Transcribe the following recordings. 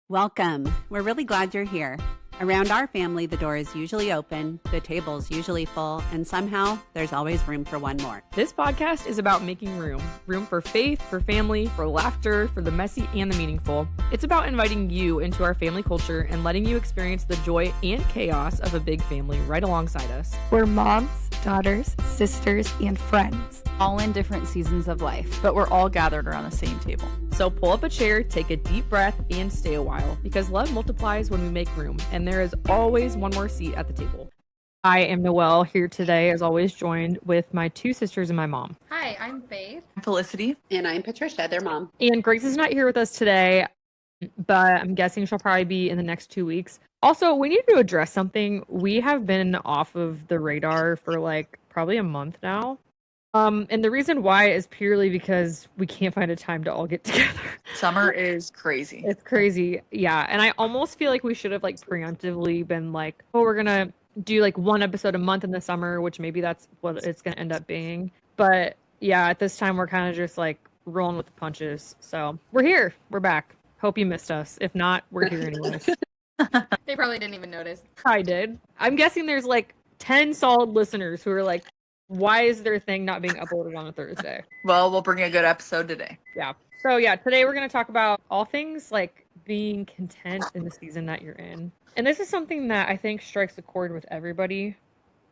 Welcome. We're really glad you're here. Around our family, the door is usually open, the table's usually full, and somehow there's always room for one more. This podcast is about making room. Room for faith, for family, for laughter, for the messy and the meaningful. It's about inviting you into our family culture and letting you experience the joy and chaos of a big family right alongside us. We're moms, daughters, sisters, and friends. All in different seasons of life, but we're all gathered around the same table. So pull up a chair, take a deep breath, and stay a while, because love multiplies when we make room, and there is always one more seat at the table. I am Noelle, here today, as always, joined with my two sisters and my mom. Hi, I'm Faith. I'm Felicity. And I'm Patricia, their mom. And Grace is not here with us today, but I'm guessing she'll probably be in the next 2 weeks. Also, we need to address something. We have been off of the radar for probably a month now. And the reason why is purely because we can't find a time to all get together. Summer is crazy. It's crazy. Yeah. And I almost feel like we should have preemptively been we're going to do one episode a month in the summer, which maybe that's what it's going to end up being. But yeah, at this time, we're kind of just rolling with the punches. So we're here. We're back. Hope you missed us. If not, we're here anyways. They probably didn't even notice. I did. I'm guessing there's 10 solid listeners who are why is their thing not being uploaded on a Thursday? Well, we'll bring a good episode today. Yeah. So yeah, today we're going to talk about all things being content in the season that you're in. And this is something that I think strikes a chord with everybody,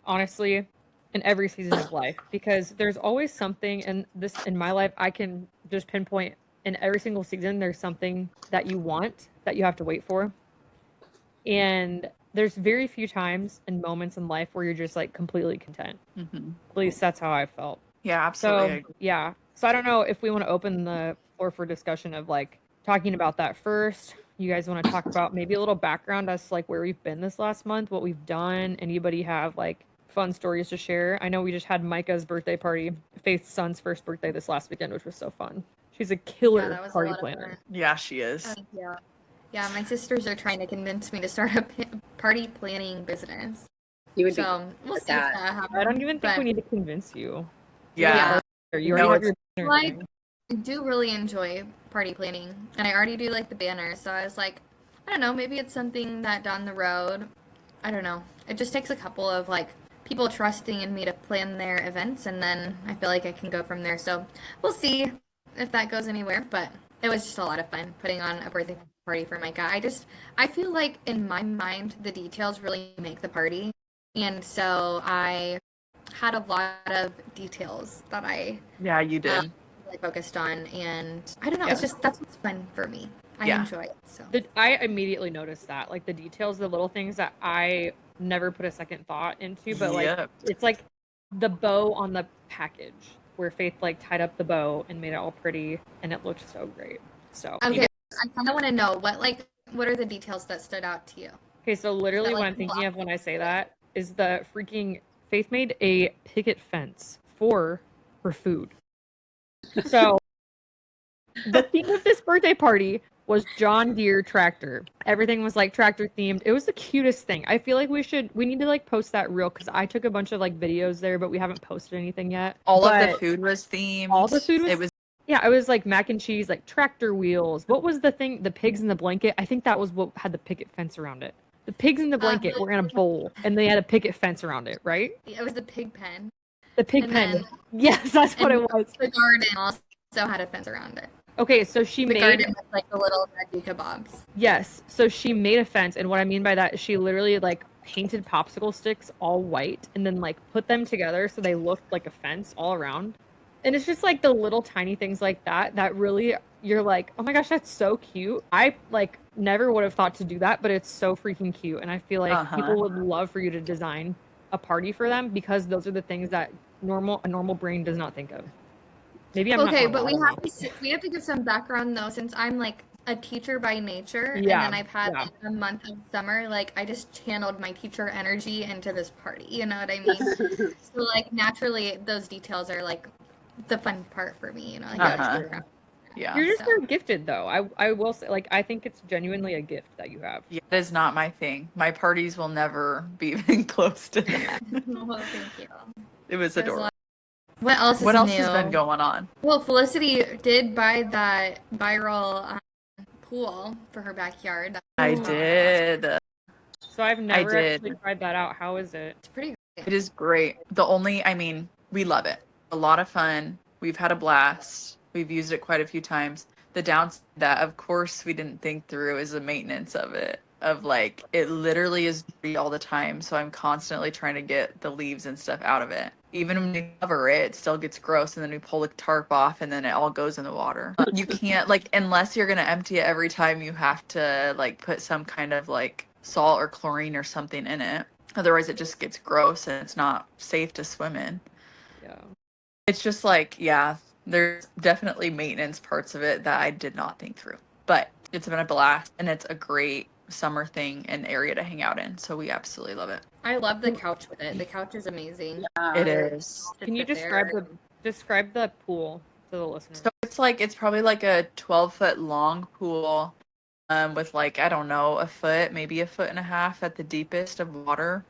honestly, in every season of life, because there's always something in my life I can just pinpoint in every single season. There's something that you want that you have to wait for. And there's very few times and moments in life where you're just completely content. Mm-hmm. At least that's how I felt. Yeah, absolutely. So, yeah. So I don't know if we want to open the floor for discussion of talking about that first. You guys want to talk about maybe a little background as to where we've been this last month, what we've done. Anybody have fun stories to share? I know we just had Micah's birthday party, Faith's son's first birthday this last weekend, which was so fun. She's a killer party planner. Yeah, she is. Yeah, my sisters are trying to convince me to start a party planning business. You would so we'll see if that happens. I don't even think we need to convince you. Yeah. You already have your I do really enjoy party planning, and I already do the banners, so I was I don't know, maybe it's something that down the road, I don't know. It just takes a couple of people trusting in me to plan their events, and then I feel I can go from there. So we'll see if that goes anywhere, but it was just a lot of fun putting on a birthday party for Micah. I feel in my mind the details really make the party, and so I had a lot of details that you did focused on, and I don't know, it's just that's what's fun for me. I enjoy it. So I immediately noticed that the details, the little things that I never put a second thought into, but it's the bow on the package where Faith tied up the bow and made it all pretty, and it looked so great. So okay. I kind of want to know what are the details that stood out to you? Okay, so literally what I'm thinking of when I say that is the freaking Faith made a picket fence for her food. So the theme of this birthday party was John Deere tractor. Everything was tractor themed. It was the cutest thing. I feel we need to post that reel, because I took a bunch of videos there, but we haven't posted anything yet. All of the food was themed. All the food was yeah, it was mac and cheese, tractor wheels. What was the thing? The pigs in the blanket? I think that was what had the picket fence around it. The pigs in the blanket were in a bowl, and they had a picket fence around it, right? It was the pig pen. The pig pen. Yes, that's what it was. The garden also had a fence around it. Okay, so she made... The garden with the little veggie kebabs. Yes, so she made a fence, and what I mean by that is she literally painted popsicle sticks all white, and then put them together so they looked like a fence all around. And it's just the little tiny things like that really, you're oh my gosh, that's so cute. I never would have thought to do that, but it's so freaking cute. And I feel people would love for you to design a party for them, because those are the things that a normal brain does not think of. Maybe I'm okay, not but we have to give some background though, since I'm a teacher by nature, yeah, and then I've had a month of summer. I just channeled my teacher energy into this party. You know what I mean? So naturally, those details are the fun part for me, Yeah. You're just very gifted, though. I will say, I think it's genuinely a gift that you have. Yeah, that is not my thing. My parties will never be even close to that. Well, thank you. It was adorable. What else has been going on? Well, Felicity did buy that viral pool for her backyard. I did. So I've never did. actually tried that out. How is it? It's pretty It is great. We love it. A lot of fun. We've had a blast. We've used it quite a few times. The downside that, of course, we didn't think through is the maintenance of it. Of like, it literally is dirty all the time. So I'm constantly trying to get the leaves and stuff out of it. Even when we cover it, it still gets gross. And then we pull the tarp off and then it all goes in the water. You can't, like, unless you're going to empty it every time, you have to, like, put some kind of, like, salt or chlorine or something in it. Otherwise, it just gets gross and it's not safe to swim in. Yeah. It's just like, yeah, there's definitely maintenance parts of it that I did not think through. But it's been a blast, and it's a great summer thing and area to hang out in. So we absolutely love it. I love the couch with it. The couch is amazing. It is. Can you describe the pool to the listeners? So it's probably like a 12-foot long pool with like, I don't know, a foot, maybe a foot and a half at the deepest of water.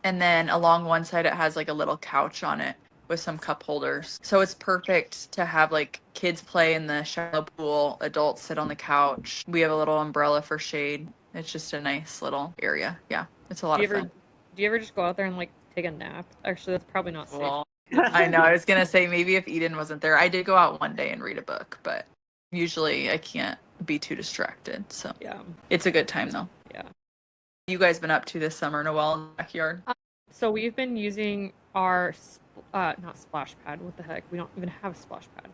And then along one side, it has like a little couch on it with some cup holders. So it's perfect to have like kids play in the shallow pool, adults sit on the couch. We have a little umbrella for shade. It's just a nice little area. Yeah, it's a lot of fun. Do you ever just go out there and like take a nap? Actually, that's probably not safe. Well, I know. I was going to say maybe if Eden wasn't there. I did go out one day and read a book, but usually I can't be too distracted. So yeah, it's a good time though. Yeah. You guys been up to this summer, Noelle, in the backyard? So we've been using our, not splash pad. What the heck? We don't even have a splash pad.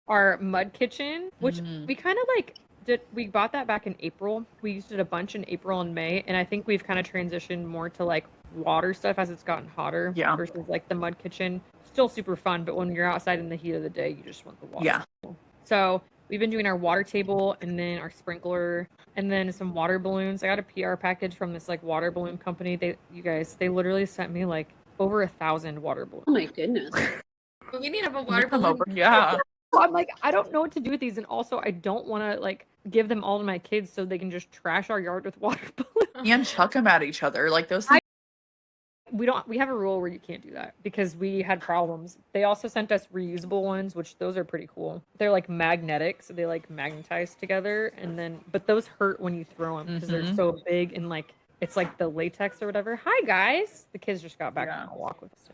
Our mud kitchen, which we kind of like did. We bought that back in April. We used it a bunch in April and May, and I think we've kind of transitioned more to like water stuff as it's gotten hotter. Yeah. Versus like the mud kitchen. Still super fun, but when you're outside in the heat of the day, you just want the water. Yeah. So we've been doing our water table and then our sprinkler and then some water balloons. I got a PR package from this like water balloon company. They literally sent me like over 1,000 water balloons. Oh my goodness. We need to have a water balloon. Yeah. So I'm like, I don't know what to do with these, and also I don't want to like give them all to my kids so they can just trash our yard with water balloons. And chuck them at each other. Like those things. We have a rule where you can't do that because we had problems. They also sent us reusable ones, which those are pretty cool. They're like magnetic, so they like magnetize together, but those hurt when you throw them because they're so big and like it's like the latex or whatever. Hi guys, the kids just got back on a walk with us.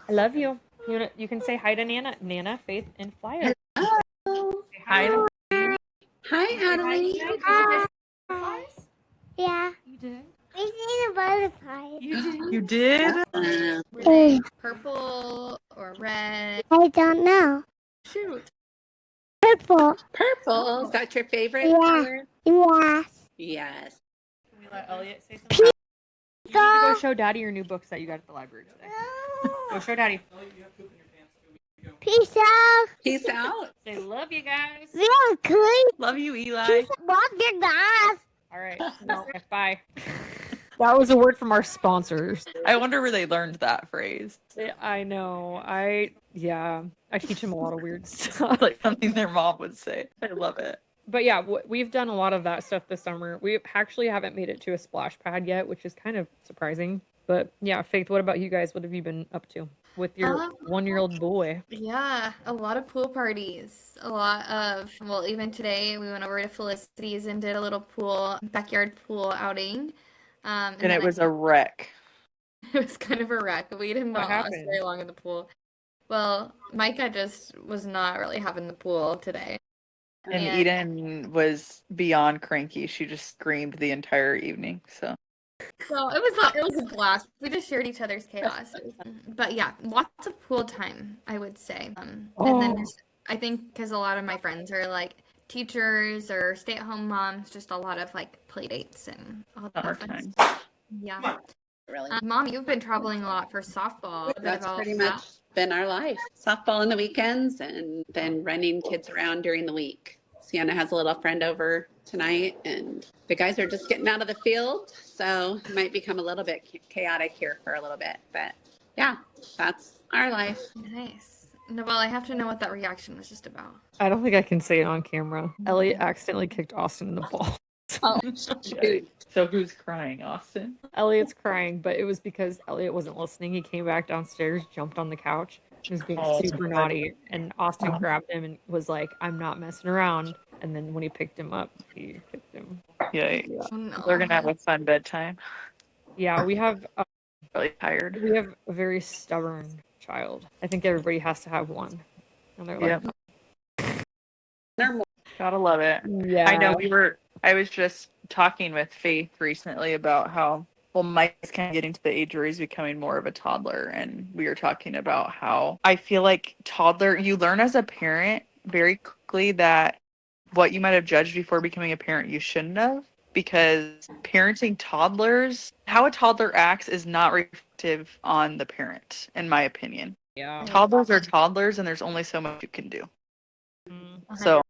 I love you. You can say hi to Nana, Faith, and Flyer. Hello. Hi. Hi, Adeline. Hi. Yeah. You did. We seen a butterfly. You did? Purple or red? I don't know. Shoot. Purple. Purple. Is that your favorite Yeah. color? Yes. Yes. Can we let Elliot say something? You need to go show Daddy your new books that you got at the library today. Go show Daddy. Peace out. Peace out. Say love you guys. Real good. Love you, Eli. Love your guys. All right. No, bye. That was a word from our sponsors. I wonder where they learned that phrase. I know. I teach him a lot of weird stuff. Like something their mom would say. I love it. But yeah, we've done a lot of that stuff this summer. We actually haven't made it to a splash pad yet, which is kind of surprising. But yeah, Faith, what about you guys? What have you been up to with your 1-year-old boy? Yeah, a lot of pool parties. Even today we went over to Felicity's and did a little backyard pool outing. And it was a wreck. It was kind of a wreck. We didn't last very long in the pool. Well, Micah just was not really having the pool today. And Eden was beyond cranky. She just screamed the entire evening. So it was a blast. We just shared each other's chaos. But yeah, lots of pool time, I would say. And then I think because a lot of my friends are like teachers or stay-at-home moms, just a lot of like play dates and all that fun stuff. Yeah. Really? Mom, you've been traveling a lot for softball. That's pretty much been our life. Softball on the weekends and then running kids around during the week. Sienna has a little friend over tonight and the guys are just getting out of the field. So it might become a little bit chaotic here for a little bit. But yeah, that's our life. Nice. Noelle, I have to know what that reaction was just about. I don't think I can say it on camera. Elliot accidentally kicked Austin in the ball. Oh, shoot. So who's crying, Austin? Elliot's crying, but it was because Elliot wasn't listening. He came back downstairs, jumped on the couch. He was being super naughty, and Austin grabbed him and was like, I'm not messing around. And then when he picked him up, he picked him. Yeah, Oh, no. they're gonna have a fun bedtime. Yeah, we have Really tired. a very stubborn child. I think everybody has to have one. And they're Yep. They're more Gotta love it. yeah. I know I was just talking with Faith recently about how, well, Mike's kind of getting to the age where he's becoming more of a toddler. And we were talking about how I feel like you learn as a parent very quickly that what you might have judged before becoming a parent, you shouldn't have. Because parenting toddlers, how a toddler acts is not reflective on the parent, in my opinion. Yeah. Toddlers are toddlers, and there's only so much you can do. Mm. So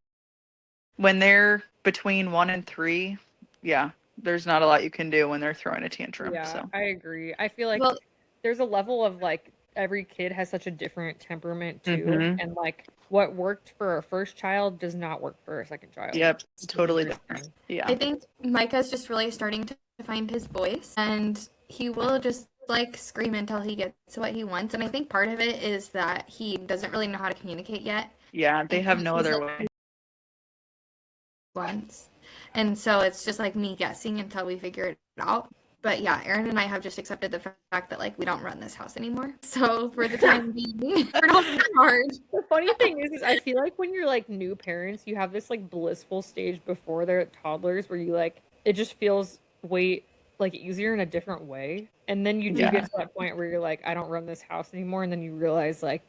when they're between 1 and 3, yeah, there's not a lot you can do when they're throwing a tantrum. Yeah, So I agree. I feel like Well- there's a level of like every kid has such a different temperament too, Mhm. and like what worked for our first child does not work for our second child. yep, it's totally Very different. Yeah. I think Micah's just really starting to find his voice, and he will just like scream until he gets what he wants. And I think part of it is that he doesn't really know how to communicate yet. Yeah, they have no He's other like- way. Once. And so it's just like me guessing until we figure it out. But yeah, Aaron and I have just accepted the fact that like we don't run this house anymore. So for the time being, we're not in charge. The funny thing is I feel like when you're like new parents, you have this like blissful stage before they're toddlers where you like it just feels way like easier in a different way. And then you do Yeah. get to that point where you're like, I don't run this house anymore, and then you realize like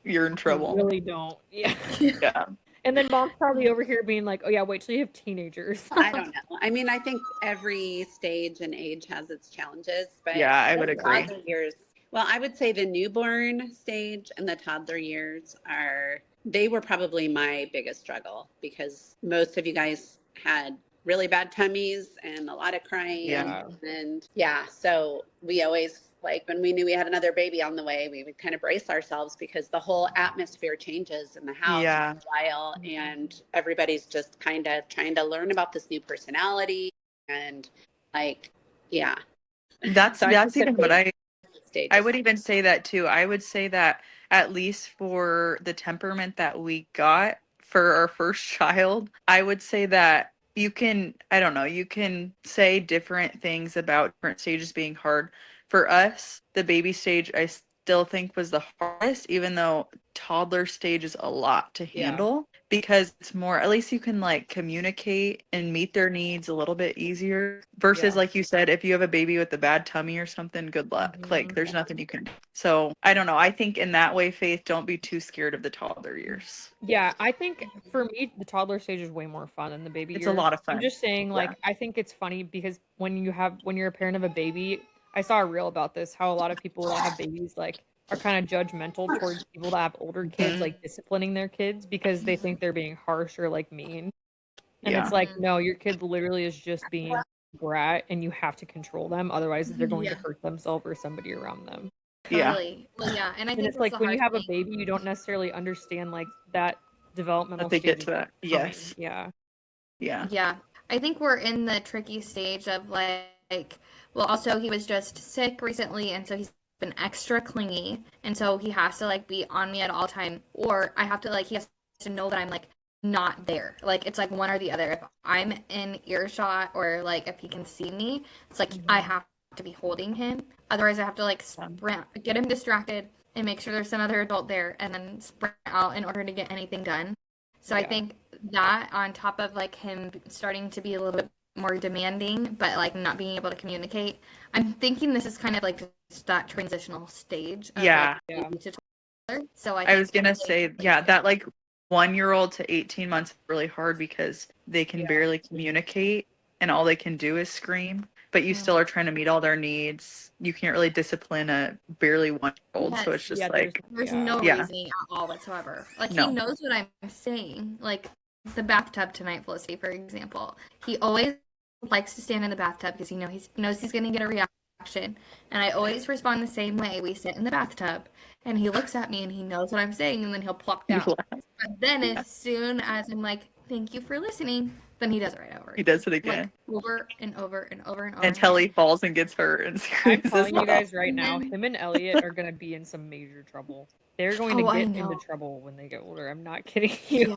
You're in trouble. you really don't. Yeah. Yeah. And then mom's probably over here being like, oh yeah, wait till you have teenagers. I don't know. I mean, I think every stage and age has its challenges, but Yeah, I would the agree. toddler years, well, I would say the newborn stage and the toddler years they were probably my biggest struggle because most of you guys had really bad tummies and a lot of crying. Yeah. And yeah, so we always, like when we knew we had another baby on the way, we would kind of brace ourselves because the whole atmosphere changes in the house Yeah. for a while, and everybody's just kind of trying to learn about this new personality and like, yeah. That's So I that's think even the what I stages. would even say that too. I would say that at least for the temperament that we got for our first child, I would say that you can say different things about different stages being hard. For us, the baby stage I still think was the hardest, even though toddler stage is a lot to Yeah. handle because it's more, at least you can like communicate and meet their needs a little bit easier versus Yeah. like you said, if you have a baby with a bad tummy or something, good luck. Like Mhm. there's nothing you can do. So I don't know. I think in that way, Faith, don't be too scared of the toddler years. Yeah, I think for me, the toddler stage is way more fun than the baby It's years. a lot of fun. I'm just saying, like, I think it's funny because when you're a parent of a baby, I saw a reel about this, how a lot of people that have babies, like, are kind of judgmental towards people that have older kids, Mhm. like, disciplining their kids because they think they're being harsh or, like, mean. And Yeah. it's like, no, your kid literally is just being a brat and you have to control them. Otherwise, they're going to Yeah. hurt themselves or somebody around them. Yeah. Totally. Well, yeah, and I And think it's that's like the when you hard have a thing. baby, you don't necessarily understand like that developmental That they get stage to that. coming. Yes. Yeah. Yeah. Yeah, I think we're in the tricky stage of like, well, also he was just sick recently, and so he's been extra clingy, and so he has to like be on me at all time, or I have to like he has to know that I'm like not there. Like it's like one or the other. If I'm in earshot or like if he can see me, it's like I have to be holding him. Otherwise, I have to like sprint, get him distracted, and make sure there's some other adult there, and then sprint out in order to get anything done. So I Yeah. think that on top of like him starting to be a little bit more demanding, but like not being able to communicate, I'm thinking this is kind of like just that transitional stage. Of, Yeah. Like, Yeah. baby to toddler. So I was think gonna really say, yeah, that like 1-year-old to 18 months is really hard because they can Yeah. barely communicate and all they can do is scream. But you still are trying to meet all their needs. You can't really discipline a barely 1-year-old, so it's Yes. just Yeah, like, There's Yeah. no Yeah. reasoning at all whatsoever. Like No. he knows what I'm saying. Like the bathtub tonight, Felicity, for example. He always likes to stand in the bathtub because knows he's gonna get a reaction. And I always respond the same way. We sit in the bathtub and he looks at me and he knows what I'm saying and then he'll plop you down. laugh. But then as soon as I'm like, thank you for listening, then he does it right over. He does it Like again over and over and over and over. until again. he falls and gets hurt and I'm screams as telling you well. guys right And now, then- him and Elliot are gonna be in some major trouble. They're going to Oh, I get know. into trouble when they get older. I'm not kidding you.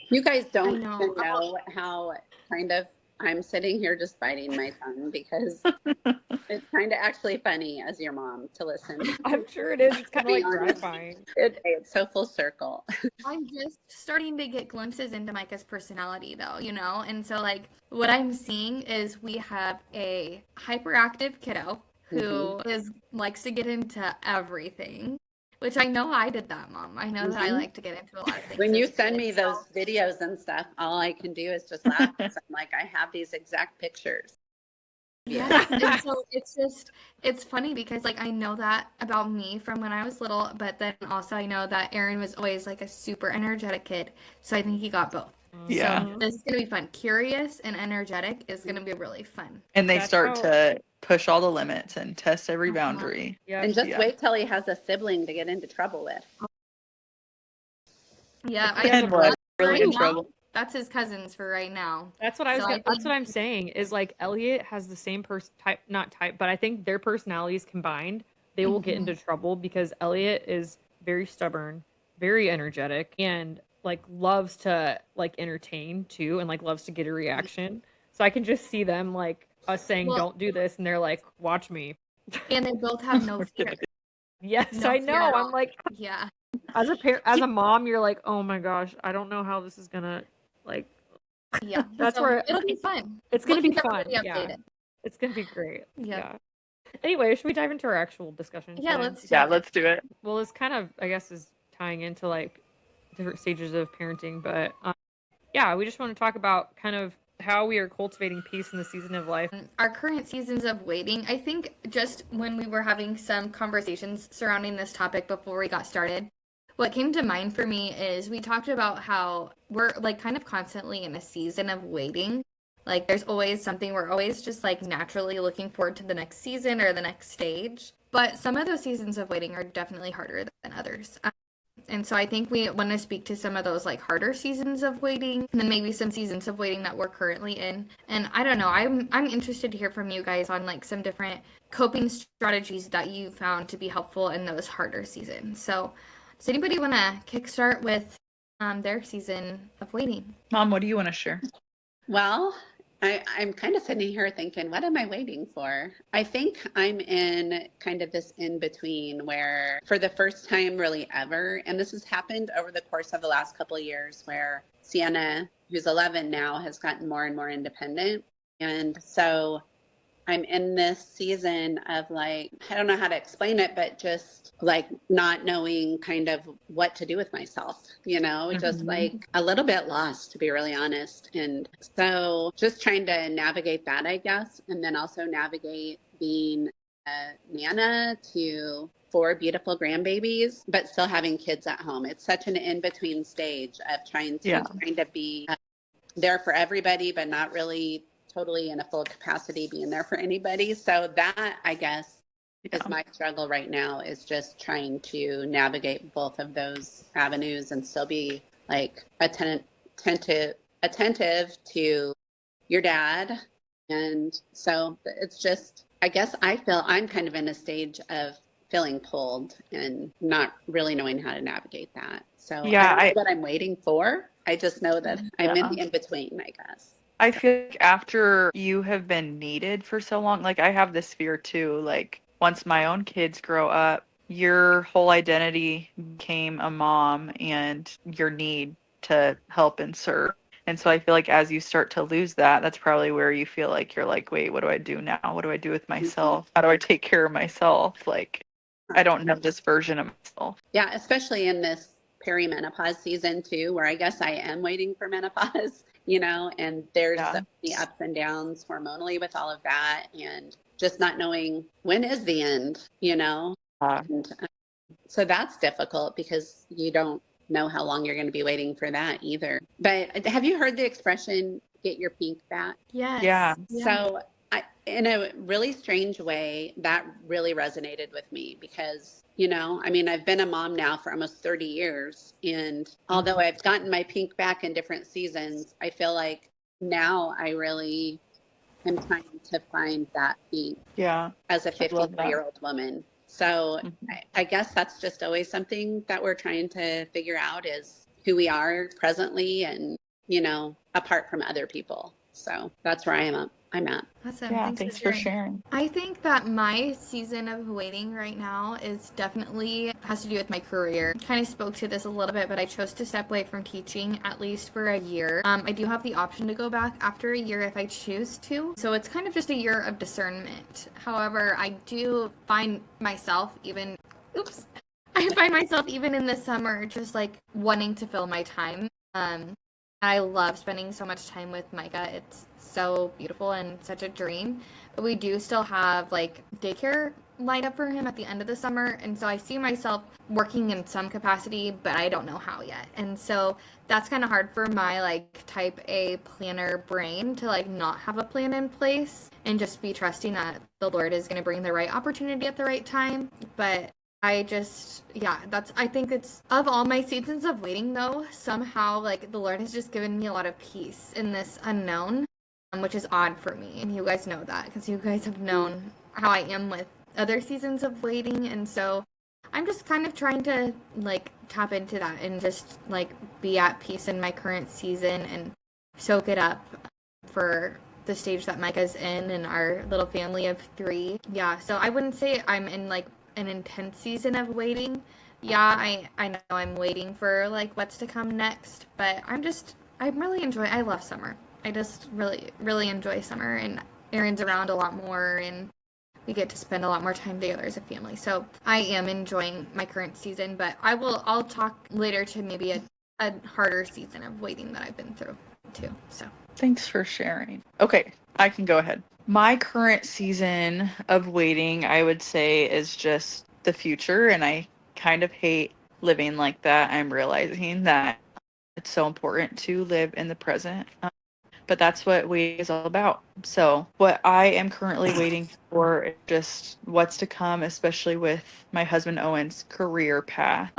You guys don't know. even know how kind of I'm sitting here just biting my tongue because it's kind of actually funny as your mom to listen. I'm sure it is. It's kind of Be like honest. gratifying. It's so full circle. I'm just starting to get glimpses into Micah's personality, though, you know? And so, like, what I'm seeing is we have a hyperactive kiddo who likes to get into everything, which I know I did that, Mom. I know that I like to get into a lot of things. When you as a send kid, me so- those videos and stuff, all I can do is just laugh. 'Cause I'm like, I have these exact pictures. Yes, and so it's funny because like I know that about me from when I was little, but then also I know that Aaron was always like a super energetic kid, so I think he got both. Yeah. So this is gonna be fun. Curious and energetic is gonna be really fun. And they That's start how- to push all the limits and test every boundary. Yeah. And just Yeah. wait till he has a sibling to get into trouble with. Yeah, I And what? Really in now, trouble. That's his cousins for right now. That's what I was. So I That's think- what I'm saying. Is like Elliot has the same type, not type, but I think their personalities combined, they will get into trouble because Elliot is very stubborn, very energetic, and like loves to like entertain too, and like loves to get a reaction. So I can just see them like us saying, Well- "Don't do this," and they're like, "Watch me." And they both have no fear. Yes, No I fear know. at all. I'm like, Yeah. as a parent, as a mom, you're like, "Oh my gosh, I don't know how this is gonna like." Yeah. That's So where- it'll be fun. It's gonna be We'll keep fun. everybody Yeah. updated. It's gonna be great. Yeah. Anyway, should we dive into our actual discussion? Yeah, today? let's do Yeah, it. let's do it. Well, this kind of, I guess, is tying into like different stages of parenting, but yeah, we just want to talk about kind of how we are cultivating peace in the season of life. Our current seasons of waiting, I think just when we were having some conversations surrounding this topic before we got started, what came to mind for me is we talked about how we're like kind of constantly in a season of waiting. Like there's always something, we're always just like naturally looking forward to the next season or the next stage. But some of those seasons of waiting are definitely harder than others. And so I think we want to speak to some of those like harder seasons of waiting and then maybe some seasons of waiting that we're currently in. And I don't know, I'm interested to hear from you guys on like some different coping strategies that you found to be helpful in those harder seasons. So does anybody want to kickstart with their season of waiting? Mom, what do you want to share? Well, I'm kind of sitting here thinking, what am I waiting for? I think I'm in kind of this in between where for the first time really ever, and this has happened over the course of the last couple of years where Sienna, who's 11 now, has gotten more and more independent. And so I'm in this season of like, I don't know how to explain it, but just like not knowing kind of what to do with myself, you know, just like a little bit lost, to be really honest. And so just trying to navigate that, I guess, and then also navigate being a Nana to 4 beautiful grandbabies, but still having kids at home. It's such an in-between stage of trying to kind of be there for everybody, but not really totally in a full capacity being there for anybody. So that, I guess, is my struggle right now, is just trying to navigate both of those avenues and still be like attentive to your dad. And so it's just, I guess I feel I'm kind of in a stage of feeling pulled and not really knowing how to navigate that. So Yeah, I don't know what I'm waiting for. I just know that I'm in the in-between, I guess. I feel like after you have been needed for so long, like I have this fear too, like once my own kids grow up, your whole identity became a mom and your need to help and serve. And so I feel like as you start to lose that, that's probably where you feel like you're like, wait, what do I do now? What do I do with myself? How do I take care of myself? Like, I don't know this version of myself. Yeah, especially in this perimenopause season too, where I guess I am waiting for menopause, you know, and there's so many ups and downs hormonally with all of that, and just not knowing when is the end, you know. And so that's difficult because you don't know how long you're going to be waiting for that either. But have you heard the expression, get your pink back? Yes. Yeah. So in a really strange way, that really resonated with me because, you know, I mean, I've been a mom now for almost 30 years. And although I've gotten my pink back in different seasons, I feel like now I really am trying to find that pink as a 53-year-old woman. So I guess that's just always something that we're trying to figure out, is who we are presently and apart from other people. So that's where I'm at. Awesome. Yeah, thanks for sharing. I think that my season of waiting right now is definitely has to do with my career. Kind of spoke to this a little bit, but I chose to step away from teaching at least for a year. I do have the option to go back after a year if I choose to. So it's kind of just a year of discernment. However, I do find myself I find myself even in the summer just like wanting to fill my time. I love spending so much time with Micah. It's so beautiful and such a dream. But we do still have like daycare lined up for him at the end of the summer. And so I see myself working in some capacity, but I don't know how yet. And so that's kind of hard for my like type A planner brain to like not have a plan in place and just be trusting that the Lord is going to bring the right opportunity at the right time. But I think it's of all my seasons of waiting though, somehow like the Lord has just given me a lot of peace in this unknown, which is odd for me. And you guys know that because you guys have known how I am with other seasons of waiting. And so I'm just kind of trying to like tap into that and just like be at peace in my current season and soak it up for the stage that Micah's in and our little family of 3. Yeah, so I wouldn't say I'm in like an intense season of waiting. Yeah, I know I'm waiting for like what's to come next, but I love summer. I just really enjoy summer, and Aaron's around a lot more and we get to spend a lot more time together as a family. So I am enjoying my current season, but I'll talk later to maybe a harder season of waiting that I've been through too. So Thanks for sharing. Okay, I can go ahead. My current season of waiting, I would say, is just the future, and I kind of hate living like that. I'm realizing that it's so important to live in the present, but that's what waiting is all about. So what I am currently waiting for is just what's to come, especially with my husband Owen's career path.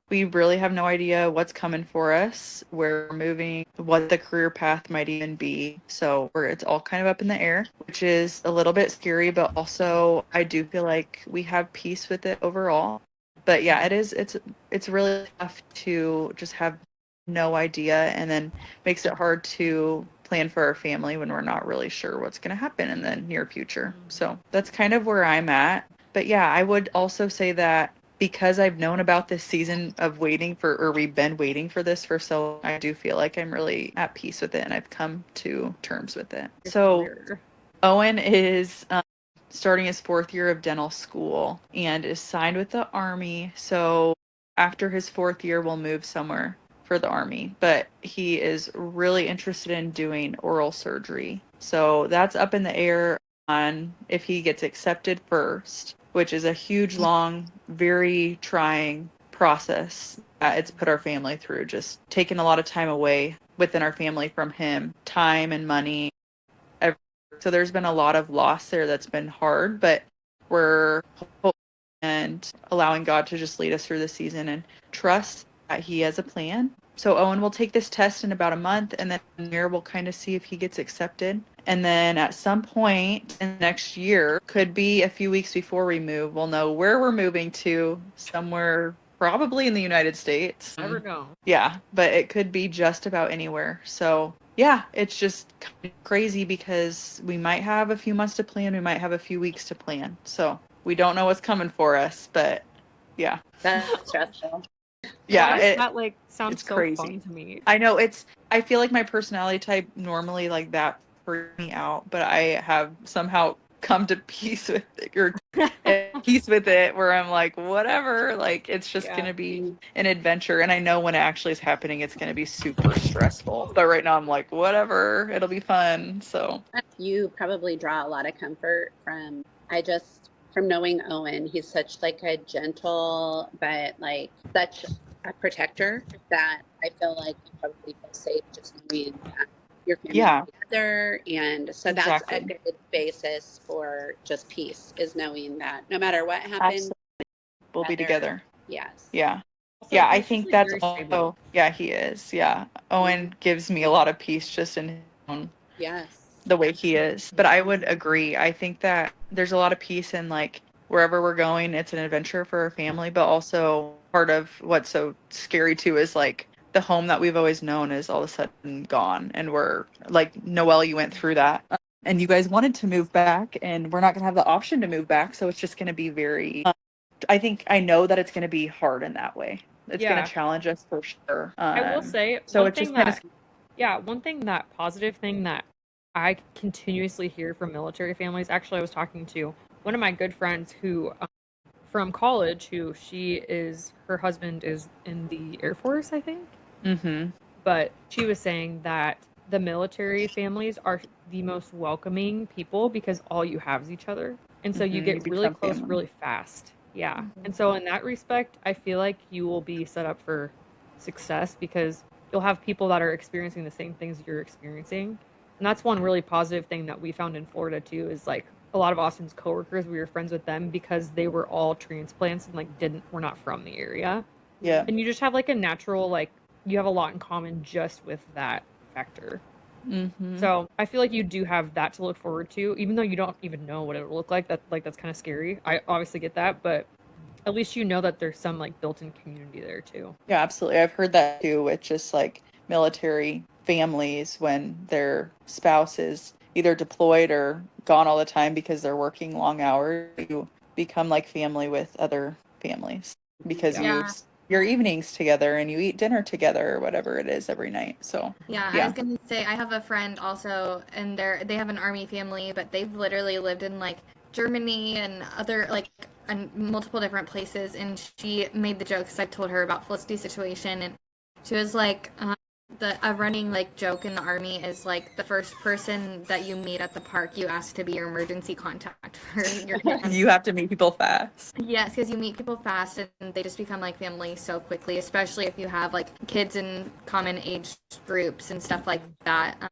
We really have no idea what's coming for us, where we're moving, what the career path might even be. So it's all kind of up in the air, which is a little bit scary, but also I do feel like we have peace with it overall. But yeah, it's really tough to just have no idea, and then makes it hard to plan for our family when we're not really sure what's going to happen in the near future. So that's kind of where I'm at. But yeah, I would also say that because I've known about this season of waiting or we've been waiting for this for so long, I do feel like I'm really at peace with it and I've come to terms with it. So Owen is starting his 4th year of dental school and is signed with the Army. So after his 4th year, we'll move somewhere for the Army. But he is really interested in doing oral surgery. So that's up in the air on if he gets accepted first, which is a huge, long, very trying process that it's put our family through, just taking a lot of time away within our family from him, time and money. So there's been a lot of loss there that's been hard, but we're hopeful and allowing God to just lead us through the season and trust that he has a plan. So Owen will take this test in about a month, and then there we'll kind of see if he gets accepted. And then at some point in the next year, could be a few weeks before we move, we'll know where we're moving to, somewhere probably in the United States. Never know. Yeah, but it could be just about anywhere. So yeah, it's just kind of crazy because we might have a few months to plan, we might have a few weeks to plan. So we don't know what's coming for us, but yeah. That's stressful. Yeah, that like sounds it's so crazy. fun to me. I know I feel like my personality type normally like that freaks me out, but I have somehow come to peace with it where I'm like, whatever, like it's just gonna be an adventure, and I know when it actually is happening it's gonna be super stressful, but right now I'm like, whatever, it'll be fun. So You probably draw a lot of comfort from knowing Owen. He's such like a gentle but like such a protector that I feel like you probably feel safe just knowing that your family is together. And so that's a good basis for just peace, is knowing that no matter what happens, we'll be together. Yes. Yeah. Also, Yeah, I he's think just, like, that's very also, stable. yeah, he is. Yeah. Owen gives me a lot of peace just in his own, Yes. the way he is. But I would agree. I think that there's a lot of peace in like wherever we're going, it's an adventure for our family, but also part of what's so scary too is like the home that we've always known is all of a sudden gone. And we're like, Noelle, you went through that. And you guys wanted to move back, and we're not going to have the option to move back. So it's just going to be very, I know that it's going to be hard in that way. It's going Yeah. to challenge us for sure. I will say so one it's just thing kind of, that, yeah, one thing that positive thing that I continuously hear from military families. Actually, I was talking to one of my good friends who from college, who her husband is in the Air Force, I think. mm-hmm. But she was saying that the military families are the most welcoming people because all you have is each other. And so you Mhm, get you really become close family. really fast. Yeah. And so in that respect, I feel like you will be set up for success because you'll have people that are experiencing the same things you're experiencing. And that's one really positive thing that we found in Florida too, is like a lot of Austin's coworkers, we were friends with them because they were all transplants and like were not from the area. Yeah. And you just have like a natural, like, you have a lot in common just with that factor. Mm-hmm. So I feel like you do have that to look forward to, even though you don't even know what it will look like. That's kind of scary. I obviously get that, but at least you know that there's some like built-in community there too. Yeah, absolutely. I've heard that too with just like military families when their spouse is either deployed or gone all the time because they're working long hours. You become like family with other families because Yeah. you your evenings together and you eat dinner together or whatever it is every night. So Yeah, I was gonna say I have a friend also, and they have an army family, but they've literally lived in like Germany and other like and multiple different places. And she made the joke because I told her about Felicity's situation, and she was like, a running like joke in the army is like the first person that you meet at the park, you ask to be your emergency contact for your you have to meet people fast. Yes, because you meet people fast and they just become like family so quickly, especially if you have like kids in common age groups and stuff like that.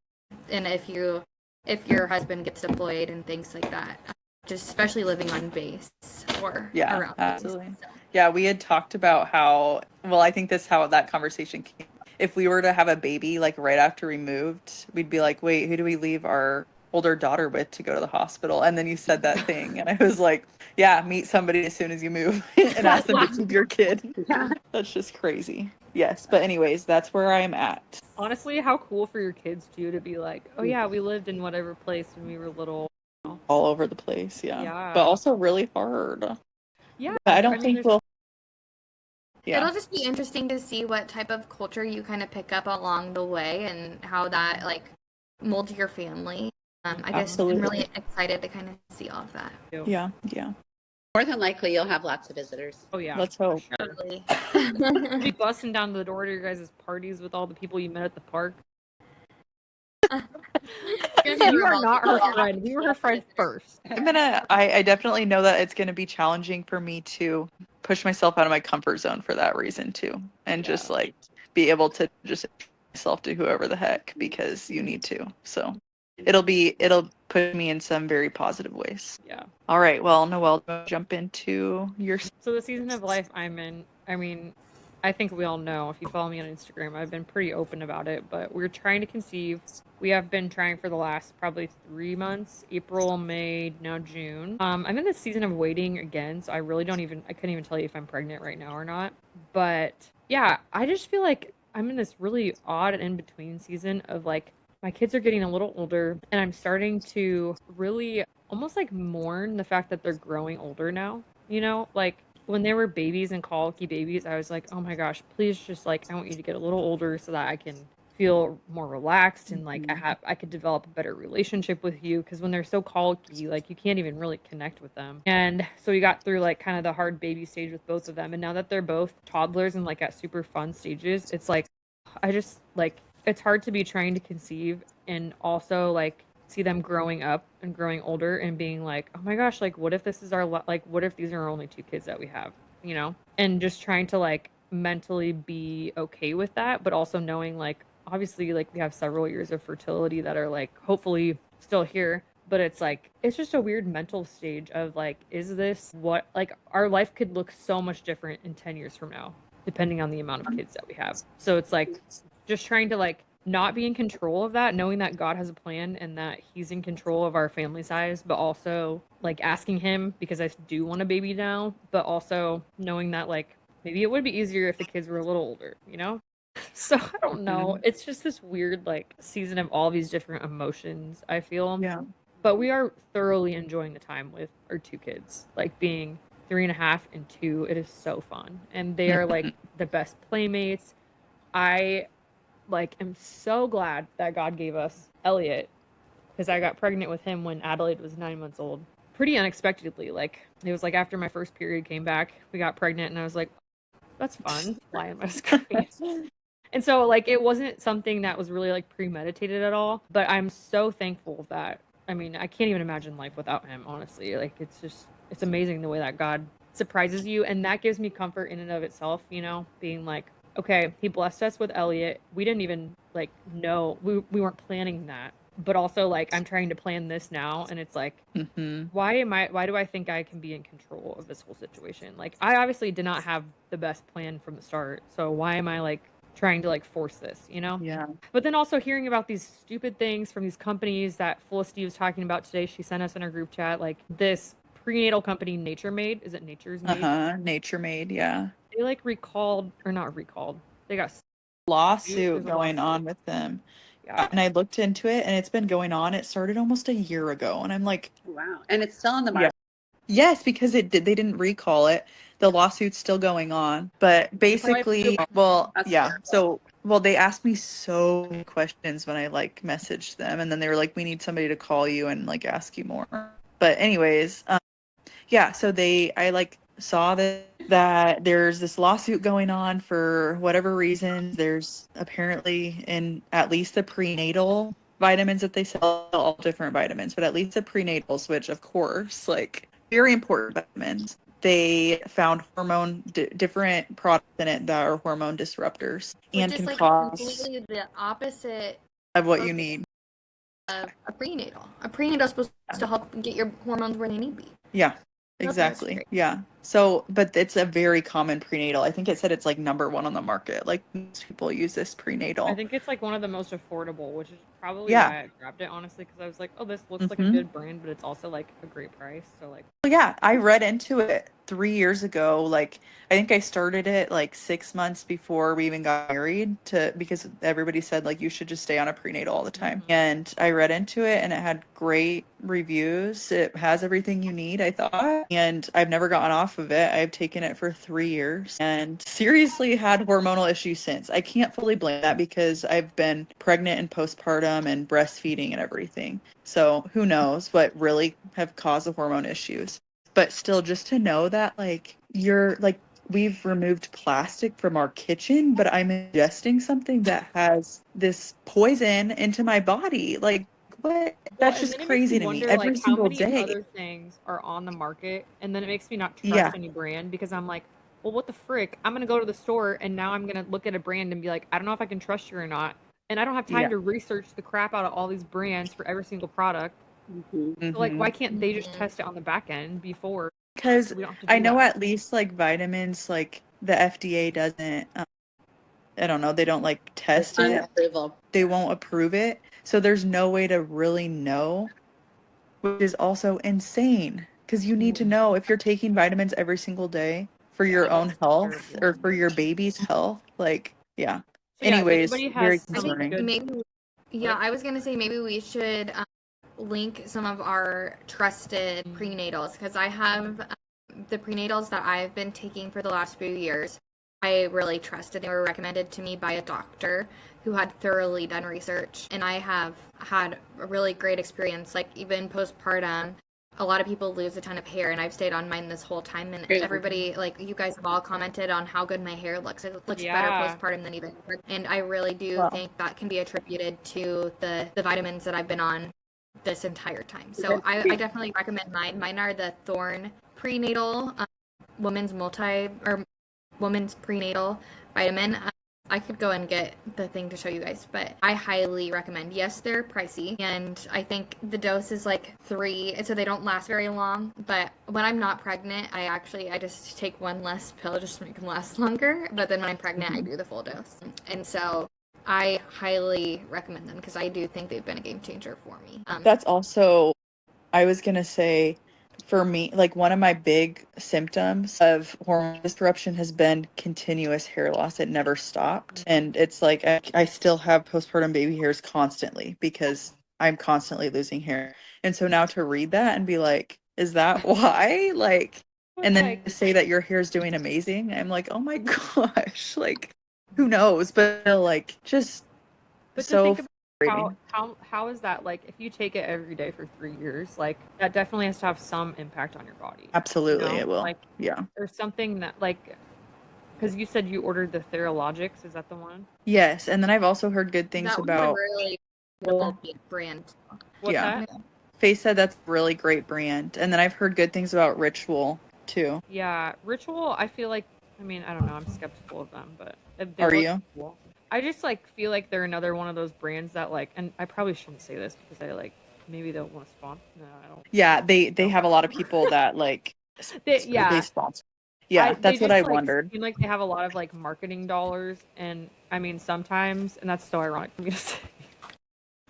And if your husband gets deployed and things like that, just especially living on base or around absolutely. base. So. Yeah, we had talked about how, well, I think this is how that conversation came. If we were to have a baby like right after we moved, we'd be like, wait, who do we leave our older daughter with to go to the hospital? And then you said that thing, and I was like, yeah, meet somebody as soon as you move and ask them to keep your kid. Yeah. That's just crazy. Yes, but anyways, that's where I am at. Honestly, how cool for your kids too to be like, oh yeah, we lived in whatever place when we were little. All over the place, yeah. Yeah. But also really hard. Yeah. But I don't think we'll. Yeah. It'll just be interesting to see what type of culture you kind of pick up along the way and how that like molds your family. I guess I'm really excited to kind of see all of that. Yeah. More than likely, you'll have lots of visitors. Oh yeah. Let's hope. Totally. Be busting down the door to your guys' parties with all the people you met at the park. You are not her friend. We were her friend first. I definitely know that it's gonna be challenging for me to push myself out of my comfort zone for that reason too. And just like be able to just myself to whoever the heck because you need to. So it'll put me in some very positive ways. Yeah. All right, well, Noelle, jump into your So the season of life I'm in, I mean, I think we all know, if you follow me on Instagram, I've been pretty open about it, but we're trying to conceive. We have been trying for the last probably 3 months, April, May, now June. I'm in this season of waiting again, so I couldn't even tell you if I'm pregnant right now or not. But yeah, I just feel like I'm in this really odd in-between season of like, my kids are getting a little older and I'm starting to really almost like mourn the fact that they're growing older now, you know, like when they were babies and colicky babies, I was like, oh my gosh, please just like, I want you to get a little older so that I can feel more relaxed and like I could develop a better relationship with you, because when they're so colicky, like you can't even really connect with them. And so we got through like kind of the hard baby stage with both of them, and now that they're both toddlers and like at super fun stages, it's like I just like, it's hard to be trying to conceive and also like see them growing up and growing older and being like, oh my gosh, like what if this is what if these are our only 2 kids that we have, you know? And just trying to like mentally be okay with that, but also knowing like obviously like we have several years of fertility that are like hopefully still here, but it's like it's just a weird mental stage of like, is this what, like our life could look so much different in 10 years from now depending on the amount of kids that we have. So it's like just trying to like not be in control of that, knowing that God has a plan and that he's in control of our family size, but also like asking him, because I do want a baby now, but also knowing that like maybe it would be easier if the kids were a little older, you know? So I don't know. It's just this weird like season of all these different emotions, I feel. Yeah. But we are thoroughly enjoying the time with our two kids. Like being 3.5 and 2, it is so fun. And they are like the best playmates. I like am so glad that God gave us Elliot because I got pregnant with him when Adelaide was 9 months old. Pretty unexpectedly. Like it was like after my first period came back, we got pregnant and I was like, that's fun. Lie in my screen. And so like it wasn't something that was really like premeditated at all. But I'm so thankful that I mean, I can't even imagine life without him, honestly. Like it's amazing the way that God surprises you. And that gives me comfort in and of itself, you know, being like, okay, he blessed us with Elliot. We didn't even like know we weren't planning that. But also like I'm trying to plan this now and it's like why do I think I can be in control of this whole situation? Like I obviously did not have the best plan from the start. So why am I like trying to like force this, you know? Yeah. But then also hearing about these stupid things from these companies that Felicity was talking about today, she sent us in our group chat, like this prenatal company Nature Made. Is it Nature's Made? Nature Made, yeah. They like recalled or not recalled. They got Lawsuit going on with them. Yeah. And I looked into it and it's been going on. It started almost a year ago and I'm like, Wow. And it's still on the market. yes, because they didn't recall it. The lawsuit's still going on. But basically, well, That's yeah. terrible. So, well, they asked me so many questions when I like messaged them and then they were like, we need somebody to call you and like ask you more. But anyways, yeah, so I like saw that there's this lawsuit going on for whatever reason. There's apparently in at least the prenatal vitamins that they sell, all different vitamins, but at least the prenatals, which of course, like very important vitamins, they found different products in it that are hormone disruptors and can like cause completely the opposite of what you need. Of a prenatal. A prenatal is supposed to help get your hormones where they need to be. Yeah. That's Exactly. great. Yeah. So, but it's a very common prenatal. I think it said it's like #1 on the market. Like most people use this prenatal. I think it's like one of the most affordable, which is probably Yeah. why I grabbed it, honestly, because I was like, oh, this looks like a good brand, but it's also like a great price. So like, Well, yeah, I read into it 3 years ago. Like, I think I started it like 6 months before we even got married because everybody said like you should just stay on a prenatal all the time. And I read into it and it had great reviews. It has everything you need, I thought. And I've never gotten off of it. I've taken it for 3 years and seriously had hormonal issues since. I can't fully blame that because I've been pregnant and postpartum and breastfeeding and everything. So who knows what really have caused the hormone issues. But still, just to know that like you're like we've removed plastic from our kitchen, but I'm ingesting something that has this poison into my body. Like what? That's just crazy to me every single how many day. other things are on the market, and then it makes me not trust any brand because I'm like, well, what the frick? I'm gonna go to the store and now I'm gonna look at a brand and be like, I don't know if I can trust you or not, and I don't have time to research the crap out of all these brands for every single product. So like, why can't they just test it on the back end before? Because We don't have to do I know that. at least like vitamins, like the FDA doesn't, I don't know, they don't like test it. Approval. They won't approve it. So there's no way to really know, which is also insane because you need to know if you're taking vitamins every single day for your own health or for your baby's health. Like, yeah. So yeah, if Anyways, anybody very has some concerning. good- Maybe, yeah, I was gonna say maybe we should link some of our trusted prenatals because I have the prenatals that I've been taking for the last few years. I really trusted. They were recommended to me by a doctor who had thoroughly done research, and I have had a really great experience. Like even postpartum, a lot of people lose a ton of hair, and I've stayed on mine this whole time. And everybody, like you guys have all commented on how good my hair looks. It looks better postpartum than even. And I really do think that can be attributed to the vitamins that I've been on this entire time. So I definitely recommend mine. Mine are the Thorn prenatal women's prenatal vitamin. I could go and get the thing to show you guys, but I highly recommend. Yes, they're pricey, and I think the dose is like 3, so they don't last very long. But when I'm not pregnant, I just take one less pill just to make them last longer. But then when I'm pregnant, I do the full dose. And so I highly recommend them because I do think they've been a game changer for me. That's also, I was going to say, for me, like one of my big symptoms of hormone disruption has been continuous hair loss. It never stopped. And it's like I still have postpartum baby hairs constantly because I'm constantly losing hair. And so now to read that and be like, is that why? Like, and then to say that your hair is doing amazing, I'm like, oh my gosh, like who knows? But like just But to so think about frustrating. how is that, like, if you take it every day for 3 years, like that definitely has to have some impact on your body. Absolutely, know? it will. Like, Yeah. there's something that, like, because you said you ordered the Theralogics, is that the one? Yes, and then I've also heard good things That one's a about. really Well, good brand. What's Yeah. that? Faye said that's a really great brand. And then I've heard good things about Ritual too. Yeah, Ritual, I feel like, I mean, I don't know, I'm skeptical of them, but they Are look you? cool. I just like feel like they're another one of those brands that, like, and I probably shouldn't say this because I like maybe they'll want to sponsor. No, I don't. Yeah, they have a lot of people that like they sponsor. Yeah, They that's what just, I like, wondered. seem like they have a lot of like marketing dollars, and I mean sometimes, and that's so ironic for me to say.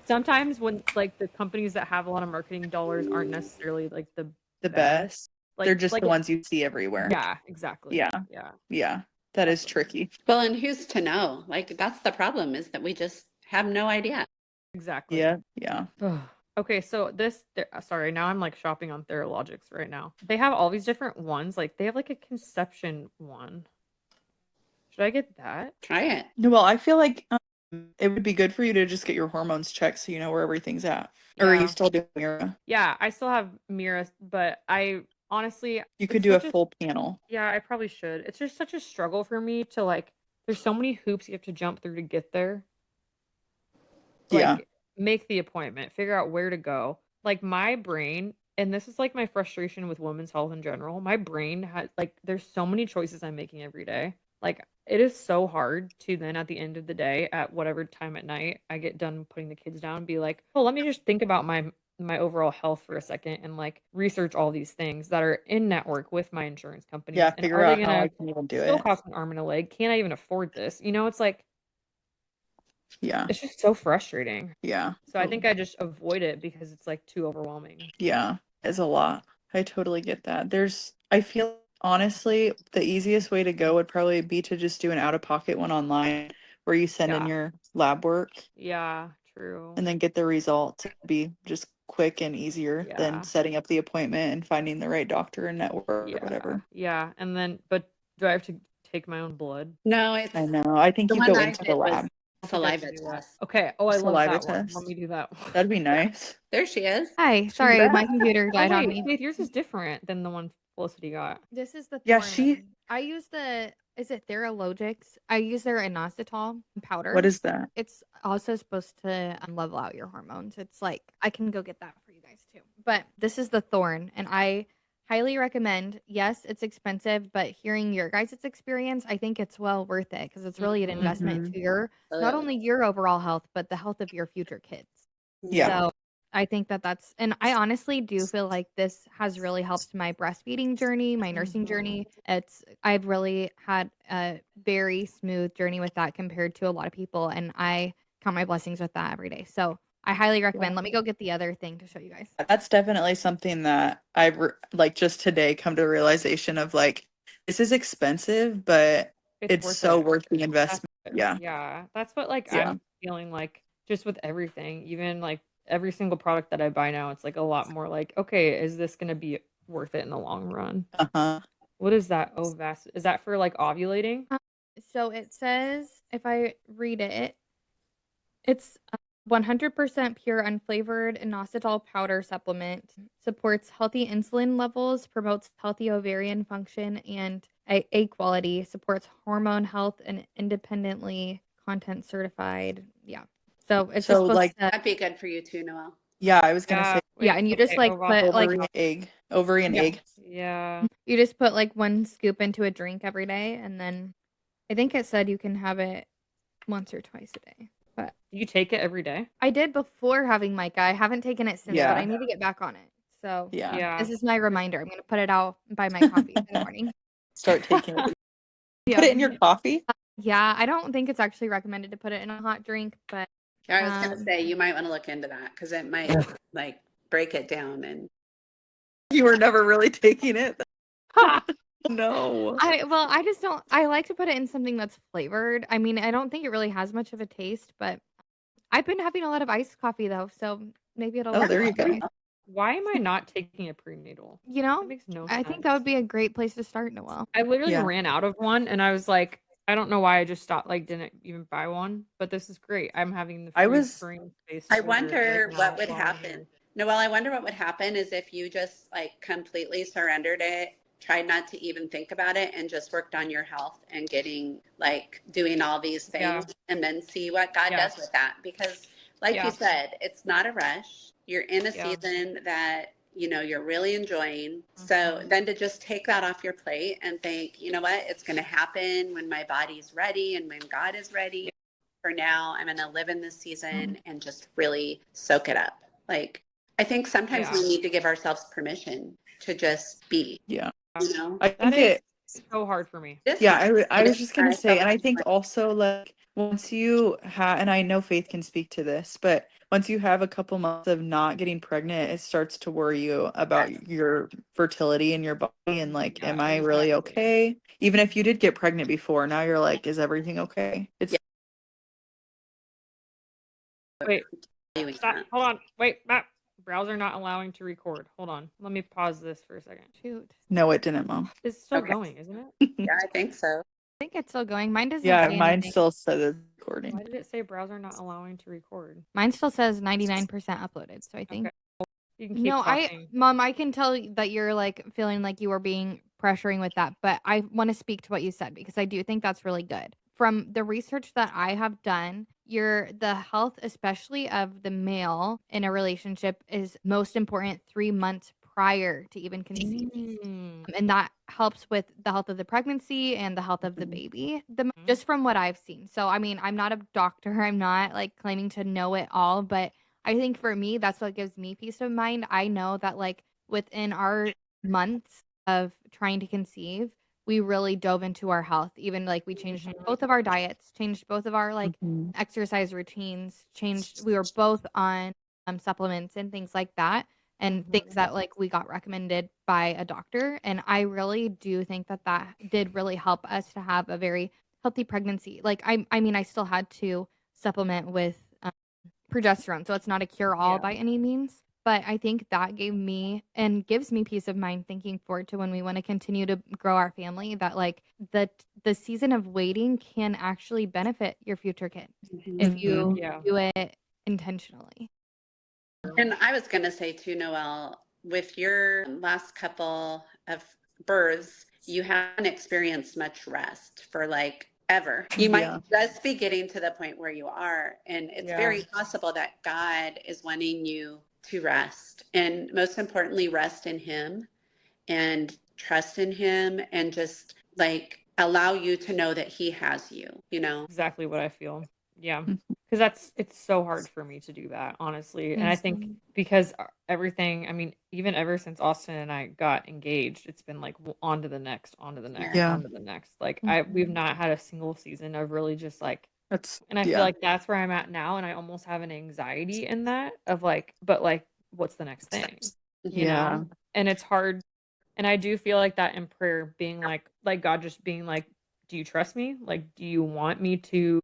Sometimes when like the companies that have a lot of marketing dollars aren't necessarily like the best. Like, They're just like the ones you see everywhere. Yeah, exactly. Yeah. Yeah. Yeah. That is tricky. Well, and who's to know? Like, that's the problem, is that we just have no idea. Exactly. Yeah. Yeah. Okay, so sorry, now I'm like shopping on Theralogics right now. They have all these different ones. Like they have like a conception one. Should I get that? Try it. No, well, I feel like it would be good for you to just get your hormones checked so you know where everything's at. Or are you still doing Mira? Yeah, I still have Mira, but I honestly You could do a full panel. Yeah, I probably should. It's just such a struggle for me to like. There's so many hoops you have to jump through to get there. Like, Yeah. make the appointment, figure out where to go. Like my brain, and this is like my frustration with women's health in general. My brain has like there's so many choices I'm making every day. Like it is so hard to then at the end of the day at whatever time at night I get done putting the kids down, be like, oh, let me just think about my overall health for a second and like research all these things that are in network with my insurance companies. Yeah, and figure are out they how gonna I can even do still it. cost an arm and a leg? Can't I even afford this? You know, it's like Yeah. it's just so frustrating. Yeah. So I think I just avoid it because it's like too overwhelming. Yeah, it's a lot. I totally get that. I feel honestly, the easiest way to go would probably be to just do an out-of-pocket one online where you send in your lab work Yeah, true. and then get the results. It'd be just quick and easier than setting up the appointment and finding the right doctor and network or whatever. Yeah, and then, but do I have to take my own blood? No, I know. I think the you one go I into the did was lab. saliva test. Okay. Oh, I love Saliva that one. test. Let me do that one. That'd be nice. There she is. Hi, sorry, my computer died on me. Faith, yours is different than the one Felicity got. This is the Yeah, Thorn. I use is it Theralogics? I use their inositol powder. What is that? It's also supposed to level out your hormones. It's like, I can go get that for you guys too. But this is the Thorn, and I highly recommend. Yes, it's expensive, but hearing your guys' experience, I think it's well worth it because it's really an investment into your, not only your overall health, but the health of your future kids. Yeah. So I think that's, and I honestly do feel like this has really helped my breastfeeding journey, my nursing journey. I've really had a very smooth journey with that compared to a lot of people, and I count my blessings with that every day. So I highly recommend. Let me go get the other thing to show you guys. That's definitely something that I've like just today come to a realization of, like, this is expensive, but it's so worth the investment. Yeah. That's what like I'm feeling like just with everything, even like every single product that I buy now, it's like a lot more like, okay, is this going to be worth it in the long run? What is that? Ovas? Is that for like ovulating? So it says, if I read it, it's 100% pure unflavored inositol powder supplement, supports healthy insulin levels, promotes healthy ovarian function and egg quality, supports hormone health, and independently content certified. Yeah. So it's just like that'd be good for you too, Noelle. Yeah, I was gonna say. Yeah, and you just like put like ovary and egg. Yeah. You just put like 1 scoop into a drink every day, and then I think it said you can have it once or twice a day. But you take it every day? I did before having Micah. I haven't taken it since, but I need to get back on it. So this is my reminder. I'm gonna put it out by my coffee in the morning. Start taking it. Put it in your coffee? Yeah, I don't think it's actually recommended to put it in a hot drink, but I was gonna say you might want to look into that because it might like break it down and You were never really taking it. Ha! No. I just don't. I like to put it in something that's flavored. I mean, I don't think it really has much of a taste, but I've been having a lot of iced coffee though, so maybe it'll Oh, work there you out for go. me. Why am I not taking a prenatal? You That know, makes no I sense. think that would be a great place to start, Noelle. I literally Yeah. ran out of one, and I was like, I don't know why I just stopped, like, didn't even buy one. But this is great. I'm having the I free was- brain space. I to order it, wonder like, what now would while I'm happen. here. Noelle, I wonder what would happen is if you just like completely surrendered it, tried not to even think about it, and just worked on your health and doing all these things, Yeah. and then see what God Yeah. does with that. Because, like Yeah. you said, it's not a rush. You're in a Yeah. season that you're really enjoying. So Mhm. then to just take that off your plate and think, you know what, it's going to happen when my body's ready and when God is ready. Yeah. For now, I'm going to live in this season and just really soak it up. Like, I think sometimes Yeah. we need to give ourselves permission to just be, Yeah. you know? I That think is it. so hard for me. This Yeah, hard. I was just gonna I say, felt and I like- think also like once you have, and I know Faith can speak to this, but once you have a couple months of not getting pregnant, it starts to worry you about your fertility in your body and like, Yeah, am I really exactly. okay? Even if you did get pregnant before, now you're like, is everything okay? It's Yeah. Wait, doing stop. that. Hold on. Wait, Matt. Browser not allowing to record. Hold on. Let me pause this for a second. Shoot, no, it didn't, Mom. It's still Okay. going, isn't it? Yeah, I think so. I think it's still going. Mine doesn't Yeah, say mine anything. still says it's Why recording. did it say browser not allowing to record? Mine still says 99% uploaded. So I think. Okay. You can keep No, talking. Mom, I can tell that you're like feeling like you were being pressuring with that, but I want to speak to what you said because I do think that's really good. From the research that I have done, the health, especially of the male in a relationship, is most important 3 months prior to even conceiving. Mm. And that helps with the health of the pregnancy and the health of the baby, just from what I've seen. So, I mean, I'm not a doctor. I'm not like claiming to know it all, but I think for me, that's what gives me peace of mind. I know that like within our months of trying to conceive, we really dove into our health. Even like we changed both of our diets, changed both of our like exercise routines, we were both on supplements and things like that, and things that like we got recommended by a doctor. And I really do think that that did really help us to have a very healthy pregnancy. Like I mean, I still had to supplement with progesterone, so it's not a cure-all by any means. But I think that gave me and gives me peace of mind thinking forward to when we want to continue to grow our family, that like the season of waiting can actually benefit your future kid if you Yeah. do it intentionally. And I was going to say too, Noelle, with your last couple of births, you haven't experienced much rest for like ever. You might just be getting to the point where you are. And it's very possible that God is wanting you to rest. And most importantly, rest in Him and trust in Him and just like allow you to know that He has you, you know? Exactly what I feel. Yeah. Because it's so hard for me to do that, honestly. And I think because everything, I mean, even ever since Austin and I got engaged, it's been like on to the next, on to the next, Yeah. on to the next. Like we've not had a single season of really just like, and I yeah. feel like that's where I'm at now. And I almost have an anxiety in that of like, but like, what's the next thing? You know? And it's hard. And I do feel like that in prayer, being like God just being like, do you trust me? Like, do you want me to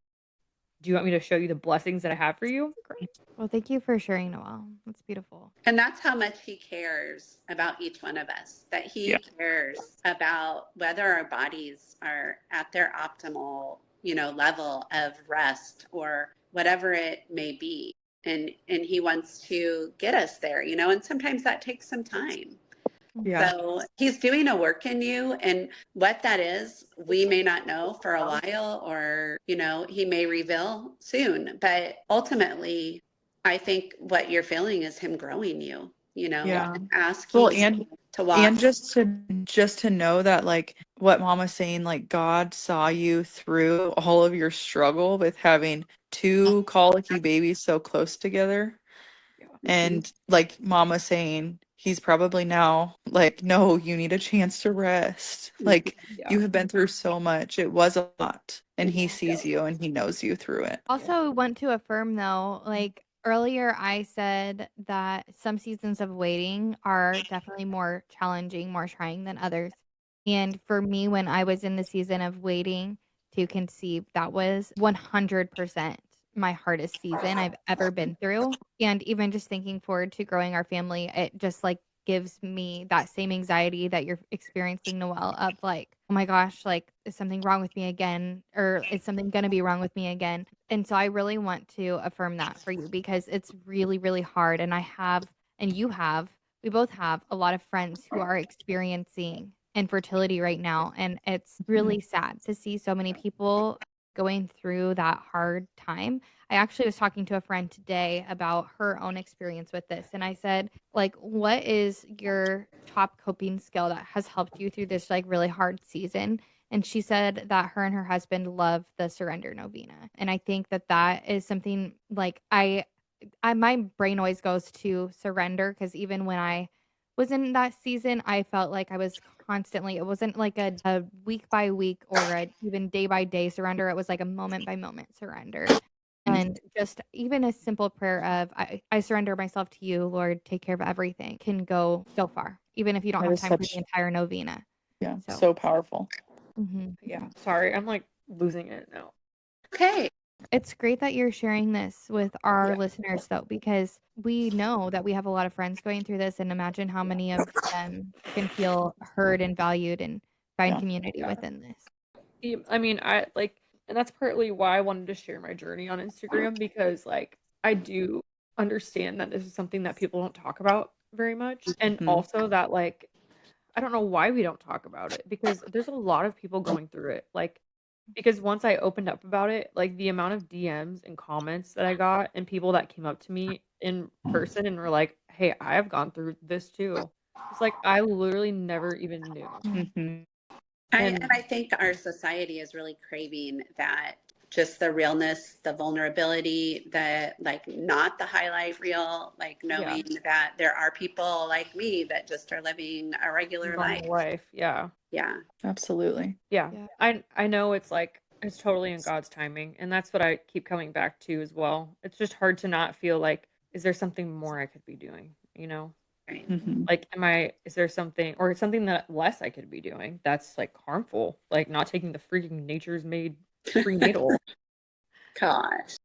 show you the blessings that I have for you? Great. Well, thank you for sharing, Noelle. That's beautiful. And that's how much He cares about each one of us, that He cares about whether our bodies are at their optimal, level of rest or whatever it may be. And He wants to get us there, and sometimes that takes some time. Yeah. So He's doing a work in you, and what that is, we may not know for a while, or, He may reveal soon, but ultimately I think what you're feeling is Him growing you, and asking you to walk. And just to know that like what Mom was saying, like God saw you through all of your struggle with having two colicky babies so close together. And like Mom was saying, He's probably now like, no, you need a chance to rest. Like you have been through so much. It was a lot. And He sees you and He knows you through it. Also, want to affirm though, like Earlier, I said that some seasons of waiting are definitely more challenging, more trying than others. And for me, when I was in the season of waiting to conceive, that was 100% my hardest season I've ever been through. And even just thinking forward to growing our family, it just like gives me that same anxiety that you're experiencing, Noelle, of like, oh my gosh, like, is something wrong with me again? Or is something going to be wrong with me again? And so I really want to affirm that for you because it's really, really hard. And I have, and you have, we both have a lot of friends who are experiencing infertility right now. And it's really sad to see so many people going through that hard time. I actually was talking to a friend today about her own experience with this. And I said, like, what is your top coping skill that has helped you through this like really hard season? And she said that her and her husband love the Surrender Novena. And I think that that is something like my brain always goes to surrender because even when I was in that season, I felt like I was constantly, it wasn't like a week by week or a even day by day surrender. It was like a moment by moment surrender. And just even a simple prayer of, I surrender myself to you, Lord, take care of everything, can go so far, even if you don't That have is time for the such, entire novena. yeah, So, so powerful. Yeah. Sorry, I'm like losing it now. Okay. it's great that you're sharing this with our Yeah. listeners, though, because we know that we have a lot of friends going through this, and imagine how many of them can feel heard and valued and find Yeah. community within this. I mean, I like, and that's partly why I wanted to share my journey on Instagram because, like, I do understand that this is something that people don't talk about very much. And Mhm. also that, like, I don't know why we don't talk about it because there's a lot of people going through it. Like, because once I opened up about it, like, the amount of DMs and comments that I got and people that came up to me in person and were like, hey, I have gone through this too. It's like, I literally never even knew. Mhm. And And I think our society is really craving that, just the realness, the vulnerability, the like not the highlight reel, like yeah, knowing that there are people like me that just are living a regular normal life. life. Yeah. Yeah. Absolutely. Yeah. Yeah. I know it's like it's totally in God's timing, and that's what I keep coming back to as well. It's just hard to not feel like, is there something more I could be doing? You know? Right. Mhm. Like, is there something or something that less I could be doing that's like harmful? Like not taking the freaking nature's made prenatal. Gosh.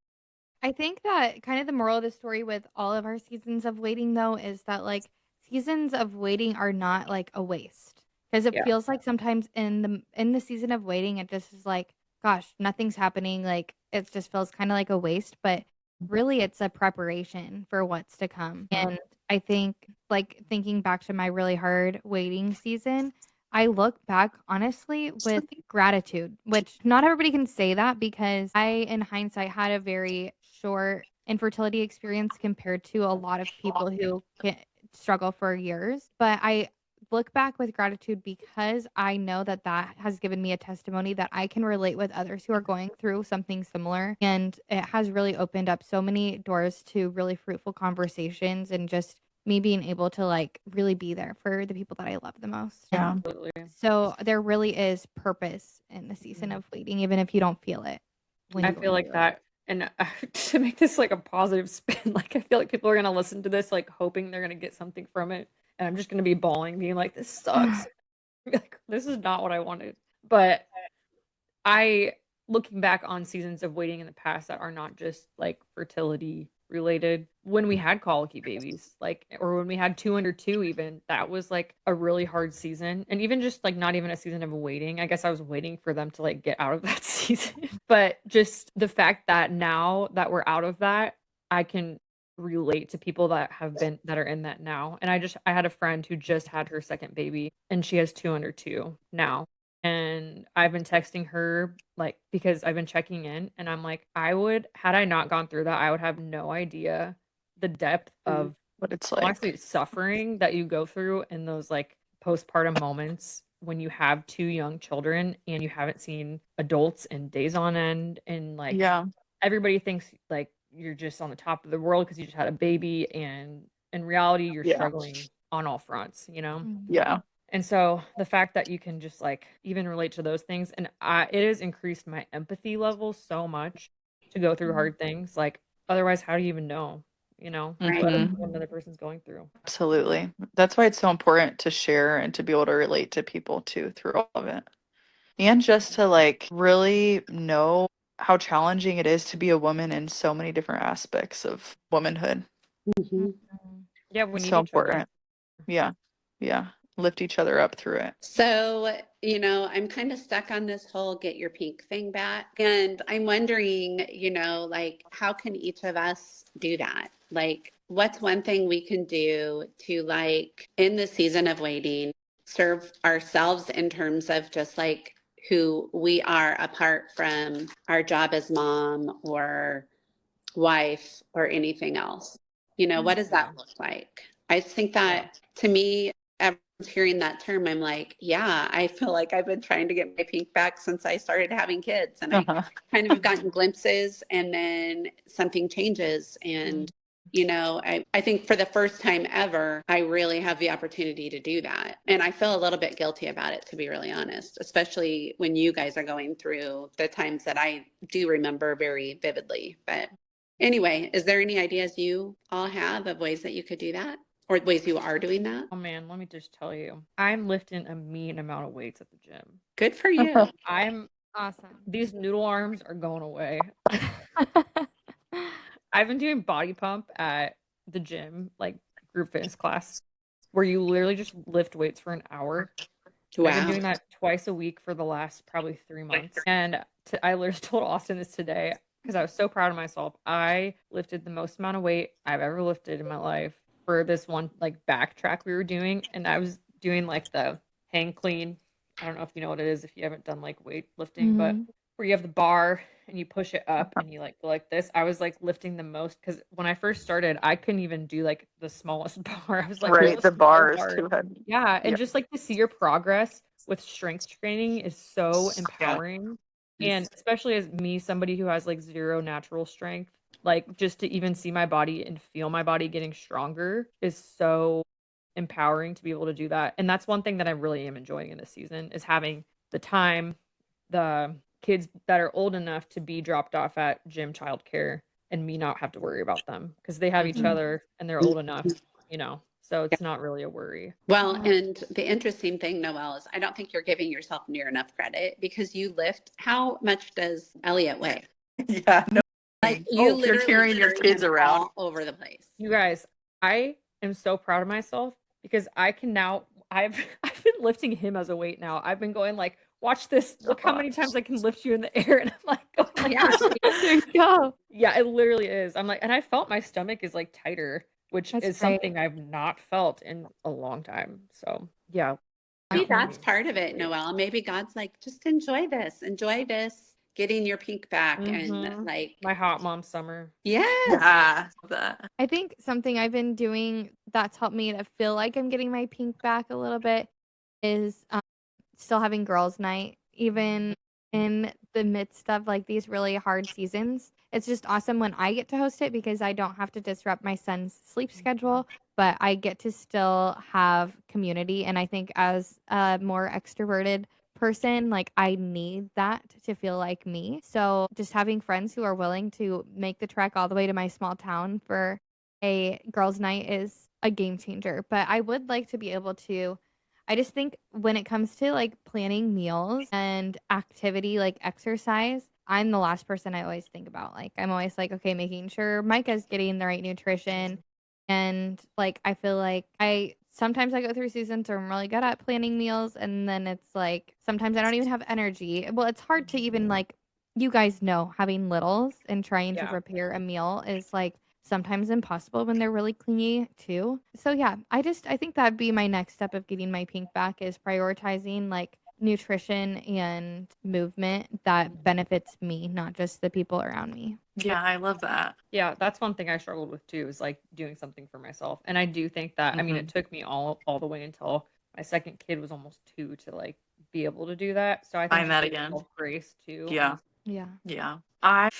I think that kind of the moral of the story with all of our seasons of waiting, though, is that like seasons of waiting are not like a waste because it Yeah. feels like sometimes in the season of waiting, it just is like, gosh, nothing's happening. Like it just feels kind of like a waste, but really, it's a preparation for what's to come. And I think, like thinking back to my really hard waiting season, I look back honestly with gratitude, which not everybody can say that because I, in hindsight, had a very short infertility experience compared to a lot of people who can struggle for years. But I look back with gratitude because I know that that has given me a testimony that I can relate with others who are going through something similar. And it has really opened up so many doors to really fruitful conversations and just me being able to like really be there for the people that I love the most. Yeah. Absolutely. So there really is purpose in the season of waiting, even if you don't feel it when I you go feel like into it. that, and to make this like a positive spin, like I feel like people are gonna listen to this like hoping they're gonna get something from it, and I'm just gonna be bawling, being like, "This sucks." Like, this is not what I wanted. But I, looking back on seasons of waiting in the past that are not just like fertility related, when we had colicky babies, like, or when we had 202, even that was like a really hard season. And even just like not even a season of waiting. I guess I was waiting for them to like get out of that season. But just the fact that now that we're out of that, I can relate to people that are in that now. And I had a friend who just had her second baby and she has 202 now. And I've been texting her, like, because I've been checking in, and I'm like, had I not gone through that, I would have no idea the depth of What it's honestly like. suffering that you go through in those like postpartum moments when you have two young children and you haven't seen adults in days on end, and like Yeah. everybody thinks like you're just on the top of the world because you just had a baby, and in reality, you're Yeah. struggling on all fronts, you know? Yeah. And so the fact that you can just like even relate to those things, and it has increased my empathy level so much to go through hard things. Like, otherwise, how do you even know? Right. what another person's going through. Absolutely. That's why it's so important to share and to be able to relate to people too through all of it. And just to like really know how challenging it is to be a woman in so many different aspects of womanhood. Mhm. Yeah, we It's need so each other. important. Yeah. Yeah. Lift each other up through it. So, I'm kind of stuck on this whole get your pink thing back. And I'm wondering, like, how can each of us do that? Like, what's one thing we can do to, like, in the season of waiting, serve ourselves in terms of just like who we are apart from our job as mom or wife or anything else? What does that look like? I think that to me, everyone's hearing that term, I'm like, yeah, I feel like I've been trying to get my pink back since I started having kids. And I kind of have gotten glimpses and then something changes. And, I think for the first time ever, I really have the opportunity to do that. And I feel a little bit guilty about it, to be really honest, especially when you guys are going through the times that I do remember very vividly. But anyway, is there any ideas you all have of ways that you could do that or ways you are doing that? Oh man, let me just tell you, I'm lifting a mean amount of weights at the gym. Good for you. Awesome. These noodle arms are going away. I've been doing body pump at the gym, like group fitness class, where you literally just lift weights for an hour. I've been Wow. doing that twice a week for the last probably 3 months. And I literally told Austin this today because I was so proud of myself. I lifted the most amount of weight I've ever lifted in my life for this one like back track we were doing. And I was doing like the hang clean. I don't know if you know what it is if you haven't done like weightlifting, but where you have the bar and you push it up and you like go like this. I was like lifting the most because when I first started, I couldn't even do like the smallest bar. I was like, Right. "This The is so bar is hard." too heavy. Yeah, and Yeah. just like to see your progress with strength training is so empowering. And especially as me, somebody who has like zero natural strength, like just to even see my body and feel my body getting stronger is so empowering to be able to do that. And that's one thing that I really am enjoying in this season is having the time, the kids that are old enough to be dropped off at gym childcare and me not have to worry about them because they have each other and they're old enough, so it's not really a worry. Well, and the interesting thing, Noelle, is I don't think you're giving yourself near enough credit because you lift. How much does Elliot weigh? Yeah. No. Like You're carrying your kids him around all over the place. You guys, I am so proud of myself because I can now I've I've been lifting him as a weight now. I've been going like, watch this. Look how many times I can lift you in the air. And I'm like, going like Yeah. There you go. yeah, it literally is. I'm like, and I felt my stomach is like tighter, which That's is great. something I've not felt in a long time. So yeah. Maybe that's part of it, Noelle. Maybe God's like, just enjoy this, getting your pink back and like, My hot mom summer. yes. Yeah. That. I think something I've been doing that's helped me to feel like I'm getting my pink back a little bit is still having girls' night, even in the midst of like these really hard seasons. It's just awesome when I get to host it because I don't have to disrupt my son's sleep schedule, but I get to still have community. And I think as a more extroverted person, like I need that to feel like me. So just having friends who are willing to make the trek all the way to my small town for a girls' night is a game changer. But I would like to be able to I just think when it comes to like planning meals and activity like exercise, I'm the last person I always think about. Like I'm always like, okay, making sure Micah's getting the right nutrition. And like I feel like sometimes I go through seasons where I'm really good at planning meals and then it's like sometimes I don't even have energy. Well, it's hard to even like you guys know having littles and trying to prepare a meal is like sometimes impossible when they're really clingy too. So yeah, I think that'd be my next step of getting my pink back is prioritizing like nutrition and movement that benefits me, not just the people around me. Yeah, I love that. Yeah, that's one thing I struggled with too, is like doing something for myself. And I do think that I mean it took me all the way until my second kid was almost 2 to like be able to do that. So I think Find that give again. myself grace too. Yeah. Yeah. Yeah. I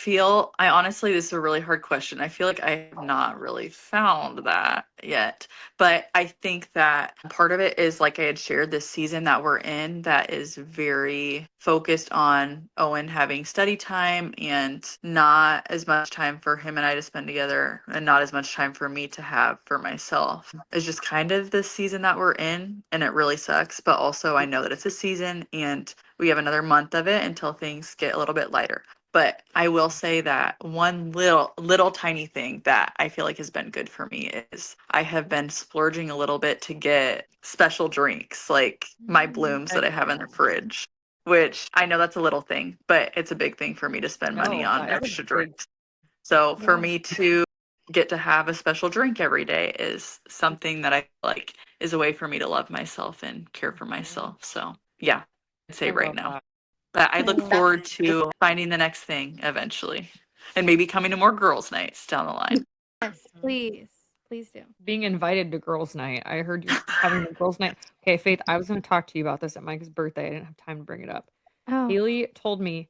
honestly, this is a really hard question. I feel like I have not really found that yet. But I think that part of it is, like I had shared, this season that we're in that is very focused on Owen having study time and not as much time for him and I to spend together, and not as much time for me to have for myself. It's just kind of the season that we're in, and it really sucks. But also, I know that it's a season and we have another month of it until things get a little bit lighter. But I will say that one little tiny thing that I feel like has been good for me is I have been splurging a little bit to get special drinks, like my blooms that I have in the fridge, which I know that's a little thing, but it's a big thing for me to spend money No, on that is a extra big. drinks. So for Yeah. me to get to have a special drink every day is something that I feel like is a way for me to love myself and care for myself. So yeah, I'd say I right love now. that. But I look Yeah. forward to finding the next thing eventually, and maybe coming to more girls' nights down the line. Yes, please. Please do. Being invited to girls' night. I heard you're having a girls' night. Okay, Faith, I was going to talk to you about this at Mike's birthday. I didn't have time to bring it up. Oh. Haley told me,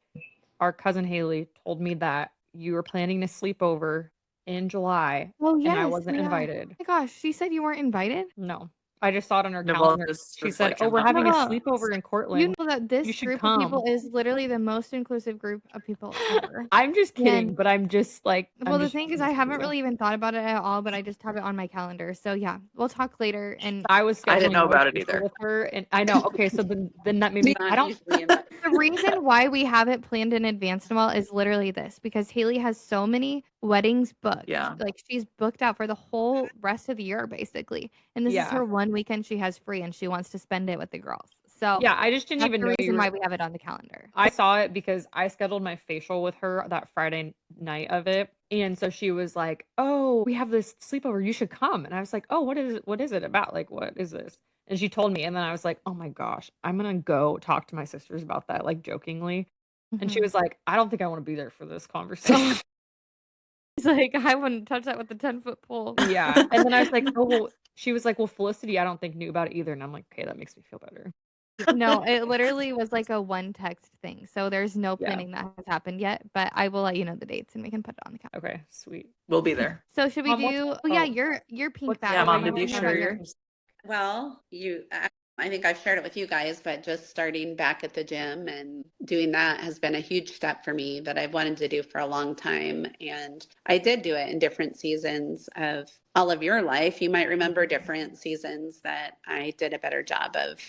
our cousin Haley told me that you were planning to sleep over in July, Oh, and I yes. wasn't Yeah. invited. Oh my gosh, she said you weren't invited? No. I just saw it on her No, well, calendar. this She was said, like "Oh, a we're month having a No. sleepover in You Cortland. know that this You should group of people come." is literally the most inclusive group of people ever. I'm just kidding, And but I'm just like, well, I'm the just thing is, I haven't really even thought about it at all, but I just have it on my calendar. So yeah, we'll talk later. And I was I didn't scheduling know more about it social either. with her, and I know. Okay, so then that made me. I Not don't. usually invited. the reason why we have it planned in advance, Noel, is literally this because Haley has so many weddings booked. Yeah. Like she's booked out for the whole rest of the year, basically. And this is Yeah. her one weekend she has free, and she wants to spend it with the girls. So Yeah, I just didn't that's even the know you reason were. why we have it on the calendar. I saw it because I scheduled my facial with her that Friday night of it. And so she was like, "Oh, we have this sleepover. You should come." And I was like, "Oh, what is it about? Like, what is this?" And she told me, and then I was like, "Oh my gosh, I'm gonna go talk to my sisters about that," like jokingly. And she Mhm. was like, "I don't think I want to be there for this conversation." He's like, I wouldn't touch that with a 10-foot pole. Yeah. And then I was like, "Oh, well," she was like, "Well, Felicity, I don't think knew about it either." And I'm like, "Okay, that makes me feel better." No, it literally was like a one text thing. So there's no Yeah. planning that has happened yet, but I will let you know the dates and we can put it on the calendar. Okay, sweet. We'll be there. So should we Mom, what's- do? Oh yeah, oh, your pink what's- bag. Yeah, Mom, What did you do have share on your- yours? Well, I think I've shared it with you guys, but just starting back at the gym and doing that has been a huge step for me that I've wanted to do for a long time. And I did do it in different seasons of all of your life. You might remember different seasons that I did a better job of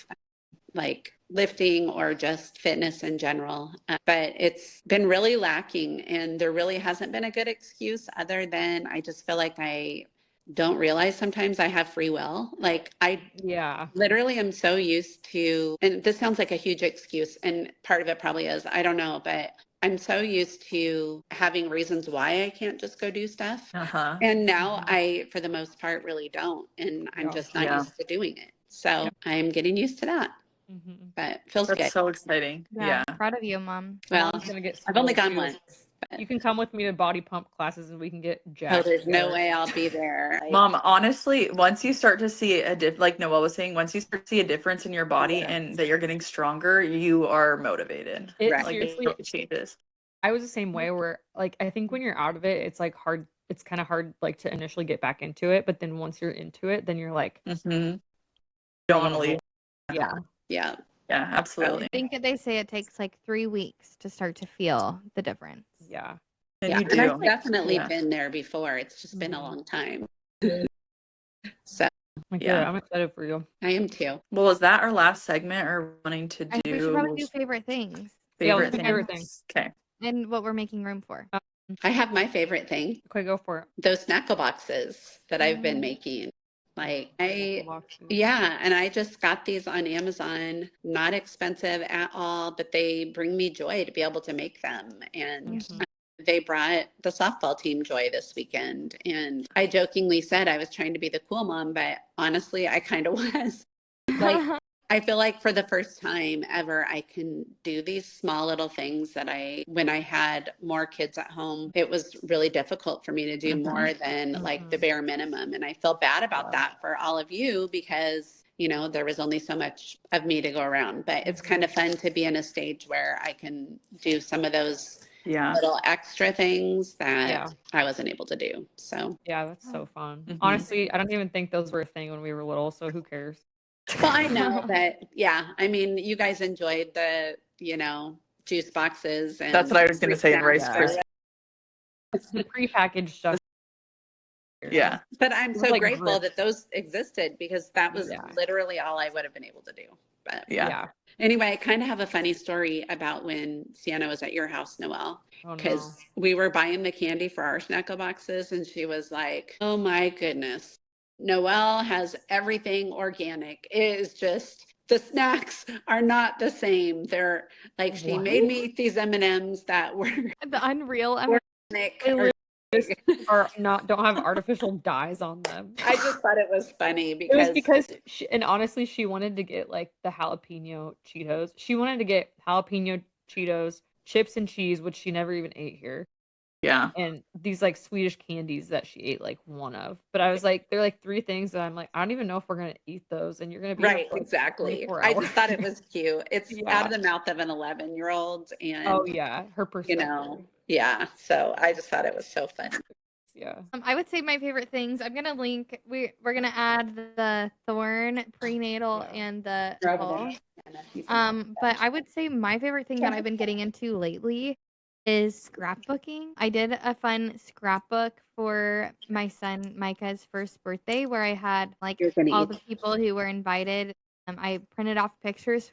like lifting or just fitness in general. But it's been really lacking, and there really hasn't been a good excuse other than I just feel like I don't realize sometimes I have free will. Like I Yeah. literally am so used to, and this sounds like a huge excuse, and part of it probably is, I don't know, but I'm so used to having reasons why I can't just go do stuff. Uh-huh. And now I, for the most part, really don't. And I'm Yeah. just not Yeah. used to doing it. So Yeah. I'm getting used to that, Mm-hmm. but feels That's good. so exciting. Yeah. Proud of you, Mom. Well, Mom's gonna get I've only swole, gone too. once. But, You can come with me to body pump classes and we can get oh, jacked. there's no together. way I'll be there. Mom, honestly, once you start to see like Noelle was saying, once you start to see a difference in your body and that you're getting stronger, you are motivated. It Right. Like seriously, it changes. I was the same way where like I think when you're out of it, it's like hard. It's kind of hard like to initially get back into it, but then once you're into it, then you're like, Mm-hmm. Don't want to leave. yeah, Yeah. Yeah, absolutely. I think they say it takes like 3 weeks to start to feel the difference. yeah. And Yeah. you And I've do. definitely Yeah. been there before. It's just been a Mhm. long time. So Like, Yeah. yeah, I'm excited for you. I am too. Well, is that our last segment or wanting to I think we should probably do do favorite things Yeah, favorite let's do favorite things? Okay. and what we're making room for. I have my favorite thing, Okay, go for it. those snackle boxes that I've been making. Like yeah, and I just got these on Amazon, not expensive at all, but they bring me joy to be able to make them. And Mhm. they brought the softball team joy this weekend. And I jokingly said I was trying to be the cool mom, but honestly, I kind of was. Like, I feel like for the first time ever, I can do these small little things that when I had more kids at home, it was really difficult for me to do more than like the bare minimum. And I feel bad about that for all of you because, there was only so much of me to go around. But it's kind of fun to be in a stage where I can do some of those Yeah. little extra things that Yeah. I wasn't able to do. So, Yeah, that's so fun. Mhm. Honestly, I don't even think those were a thing when we were little, so who cares? well, I know, but yeah, I mean, you guys enjoyed the, juice boxes and That's what I was going to say in Rice Yeah. Krispies. The prepackaged stuff. Yeah. But I'm It was so like grateful grits. that those existed because that was Yeah. literally all I would have been able to do. But Yeah. anyway, I kind of have a funny story about when Sienna was at your house, Noelle, Oh because no. we were buying the candy for our Snacko boxes, and she was like, "Oh my goodness, Noelle has everything organic. It is just the snacks are not the same. They're like she What? made me eat these M&Ms that were The unreal. organic." They literally just don't have artificial dyes on them. I just thought it was funny It was because because and honestly, she wanted to get like the jalapeno Cheetos. She wanted to get jalapeno Cheetos, chips and cheese, which she never even ate here. Yeah. And these like Swedish candies that she ate like one of. But I was like, they're like three things that I'm like, I don't even know if we're gonna eat those, and you're gonna be here right, for, like, exactly. 24 I hours. just thought it was cute. It's out Yeah. of the mouth of an 11-year-old, and Oh yeah, her perspective. yeah. So I just thought it was so funny. Yeah. I would say my favorite things. I'm gonna link. We're gonna add the thorn prenatal and the full. But I would say my favorite thing that I've been getting into lately is scrapbooking. I did a fun scrapbook for my son Micah's first birthday where I had like You're gonna all eat. the people who were invited. I printed off pictures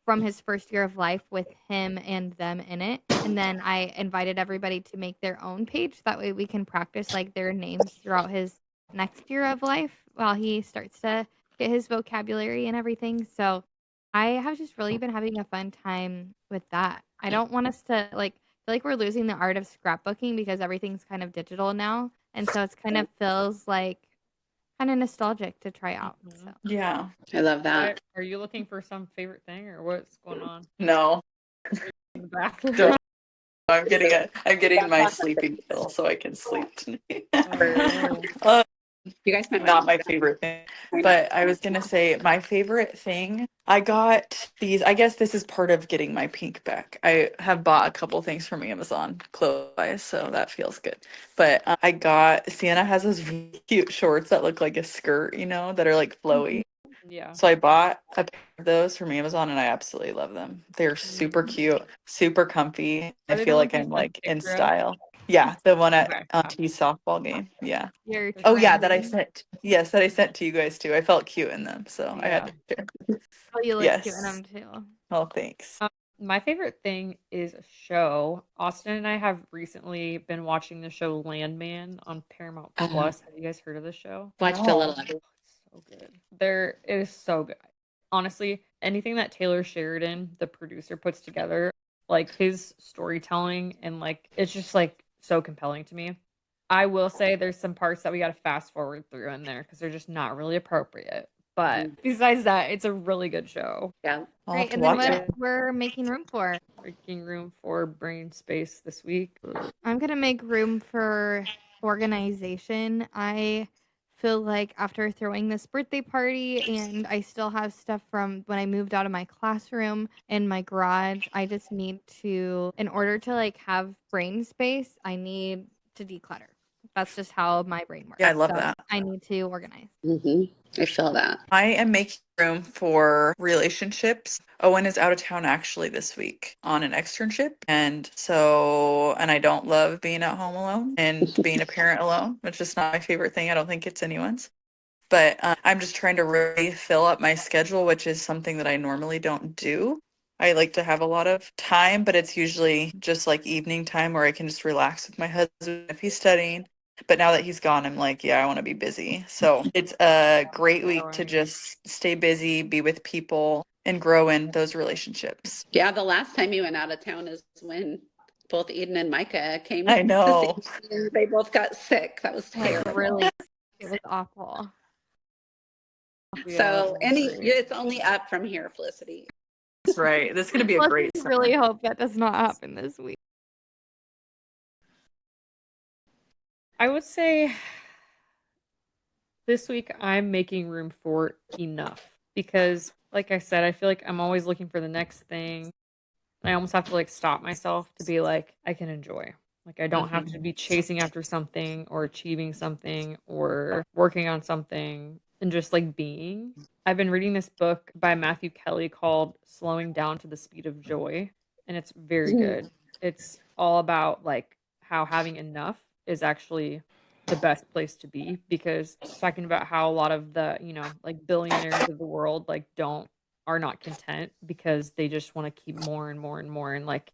from his first year of life with him and them in it. And then I invited everybody to make their own page. That way we can practice like their names throughout his next year of life while he starts to get his vocabulary and everything. So I have just really been having a fun time with that. I don't want us to feel like we're losing the art of scrapbooking because everything's kind of digital now. And so it's kind of feels like kind of nostalgic to try out. So Yeah. I love that. Are you looking for some favorite thing or what's going on No. in the bathroom? Don't. I'm getting my sleeping pill so I can sleep tonight. Oh. You guys might Not my favorite thing, but I was gonna say my favorite thing. I got these. I guess this is part of getting my pink back. I have bought a couple things from Amazon clothes-wise, so that feels good. But I got Sienna has those really cute shorts that look like a skirt, that are like flowy. Yeah. So I bought a pair of those from Amazon, and I absolutely love them. They're super cute, super comfy. I Are they feel the like ones you I'm sent like in picture of? style. Yeah, the one Okay. at T softball game. Yeah. you're Oh yeah, that I trending. sent. Yes, that I sent to you guys too. I felt cute in them, so I had Yeah. to share. Oh, you look cute in Yes. them too. Oh, thanks. My favorite thing is a show. Austin and I have recently been watching the show Landman on Paramount Plus. Have you guys heard of the show? Watched a No. little of it. It's so good. It is so good. Honestly, anything that Taylor Sheridan, the producer, puts together, like his storytelling and like it's just like so compelling to me. I will say there's some parts that we got to fast forward through in there because they're just not really appropriate. But besides that, it's a really good show. Yeah. I'll have Great. to And then watch what it. we're making room for. Making room for brain space this week. I'm gonna make room for organization. I feel like after throwing this birthday party and I still have stuff from when I moved out of my classroom in my garage, I just need to, in order to like have brain space, I need to declutter. That's just how my brain works. Yeah, I love So that. I need to organize. I feel that. I am making room for relationships. Owen is out of town actually this week on an externship. And I don't love being at home alone and being a parent alone. It's just not my favorite thing. I don't think it's anyone's. But I'm just trying to really fill up my schedule, which is something that I normally don't do. I like to have a lot of time, but it's usually just like evening time where I can just relax with my husband if he's studying. But now that he's gone, I'm like, yeah, I want to be busy. So it's a great week to just stay busy, be with people, and grow in those relationships. Yeah, the last time you went out of town is when both Eden and Micah came. I know. They both got sick. That was Like terrible. really, it was awful. So it's only up from here, Felicity. That's right. This is going to be a great I summer. really hope that does not happen this week. I would say This week, I'm making room for enough because, like I said, I feel like I'm always looking for the next thing. I almost have to like stop myself to be like, I can enjoy. Like, I don't have to be chasing after something or achieving something or working on something and just like being. I've been reading this book by Matthew Kelly called Slowing Down to the Speed of Joy, and it's very good. It's all about like how having enough is actually the best place to be because it's talking about how a lot of the, like billionaires of the world like are not content because they just want to keep more and more and more and like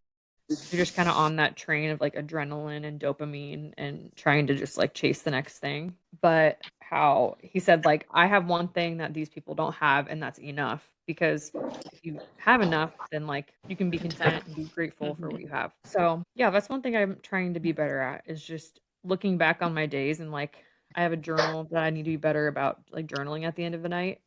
you're just kind of on that train of like adrenaline and dopamine and trying to just like chase the next thing. But how he said, like, I have one thing that these people don't have, and that's enough. Because if you have enough, then like you can be content and be grateful for what you have. So, yeah, that's one thing I'm trying to be better at is just looking back on my days and like I have a journal that I need to be better about, like journaling at the end of the night,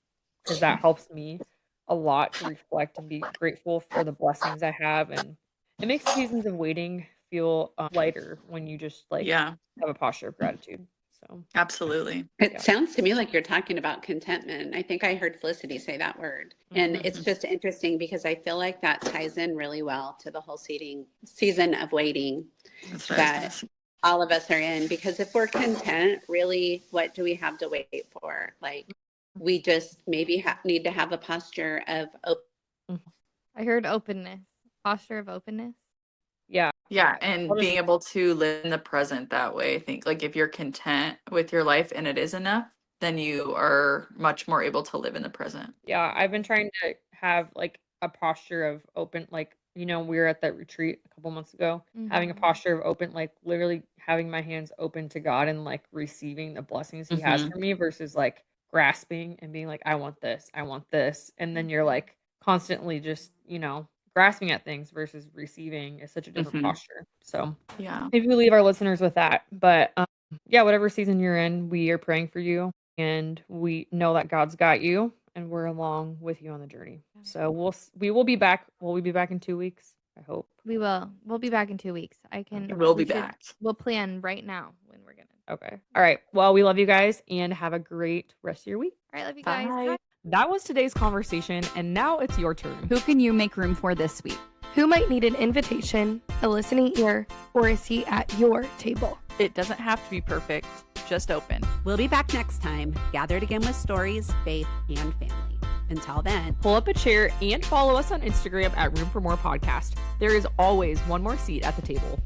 because that helps me a lot to reflect and be grateful for the blessings I have and it makes seasons of waiting feel lighter when you just like Yeah, have a posture of gratitude. So absolutely. It Yeah. sounds to me like you're talking about contentment. I think I heard Felicity say that word. And it's just interesting because I feel like that ties in really well to the whole season of waiting That's what I was gonna that say. all of us are in. Because if we're content, really, what do we have to wait for? Like, we just maybe need to have a posture of I heard openness, posture of openness. Yeah. Yeah, and I'll just- being able to live in the present that way. I think like if you're content with your life and it is enough, then you are much more able to live in the present. Yeah, I've been trying to have like a posture of open, like, we were at that retreat a couple months ago, having a posture of open, like literally having my hands open to God and like receiving the blessings he has for me versus like grasping and being like, I want this, I want this. And then you're like constantly just, grasping at things versus receiving is such a different posture. So Yeah. maybe we leave our listeners with that. But yeah, whatever season you're in, we are praying for you and we know that God's got you and we're along with you on the journey. So we will be back. Will we be back in 2 weeks? I hope. We will. We'll be back in 2 weeks. We'll be back. We'll plan right now when we're gonna. Okay. All right. Well, we love you guys and have a great rest of your week. All right, love you guys. Bye. Bye. That was today's conversation, and now it's your turn. Who can you make room for this week? Who might need an invitation, a listening ear, or a seat at your table? It doesn't have to be perfect, just open. We'll be back next time, gathered again with stories, faith, and family. Until then, Pull up a chair and follow us on Instagram at Room for More Podcast. There is always one more seat at the table.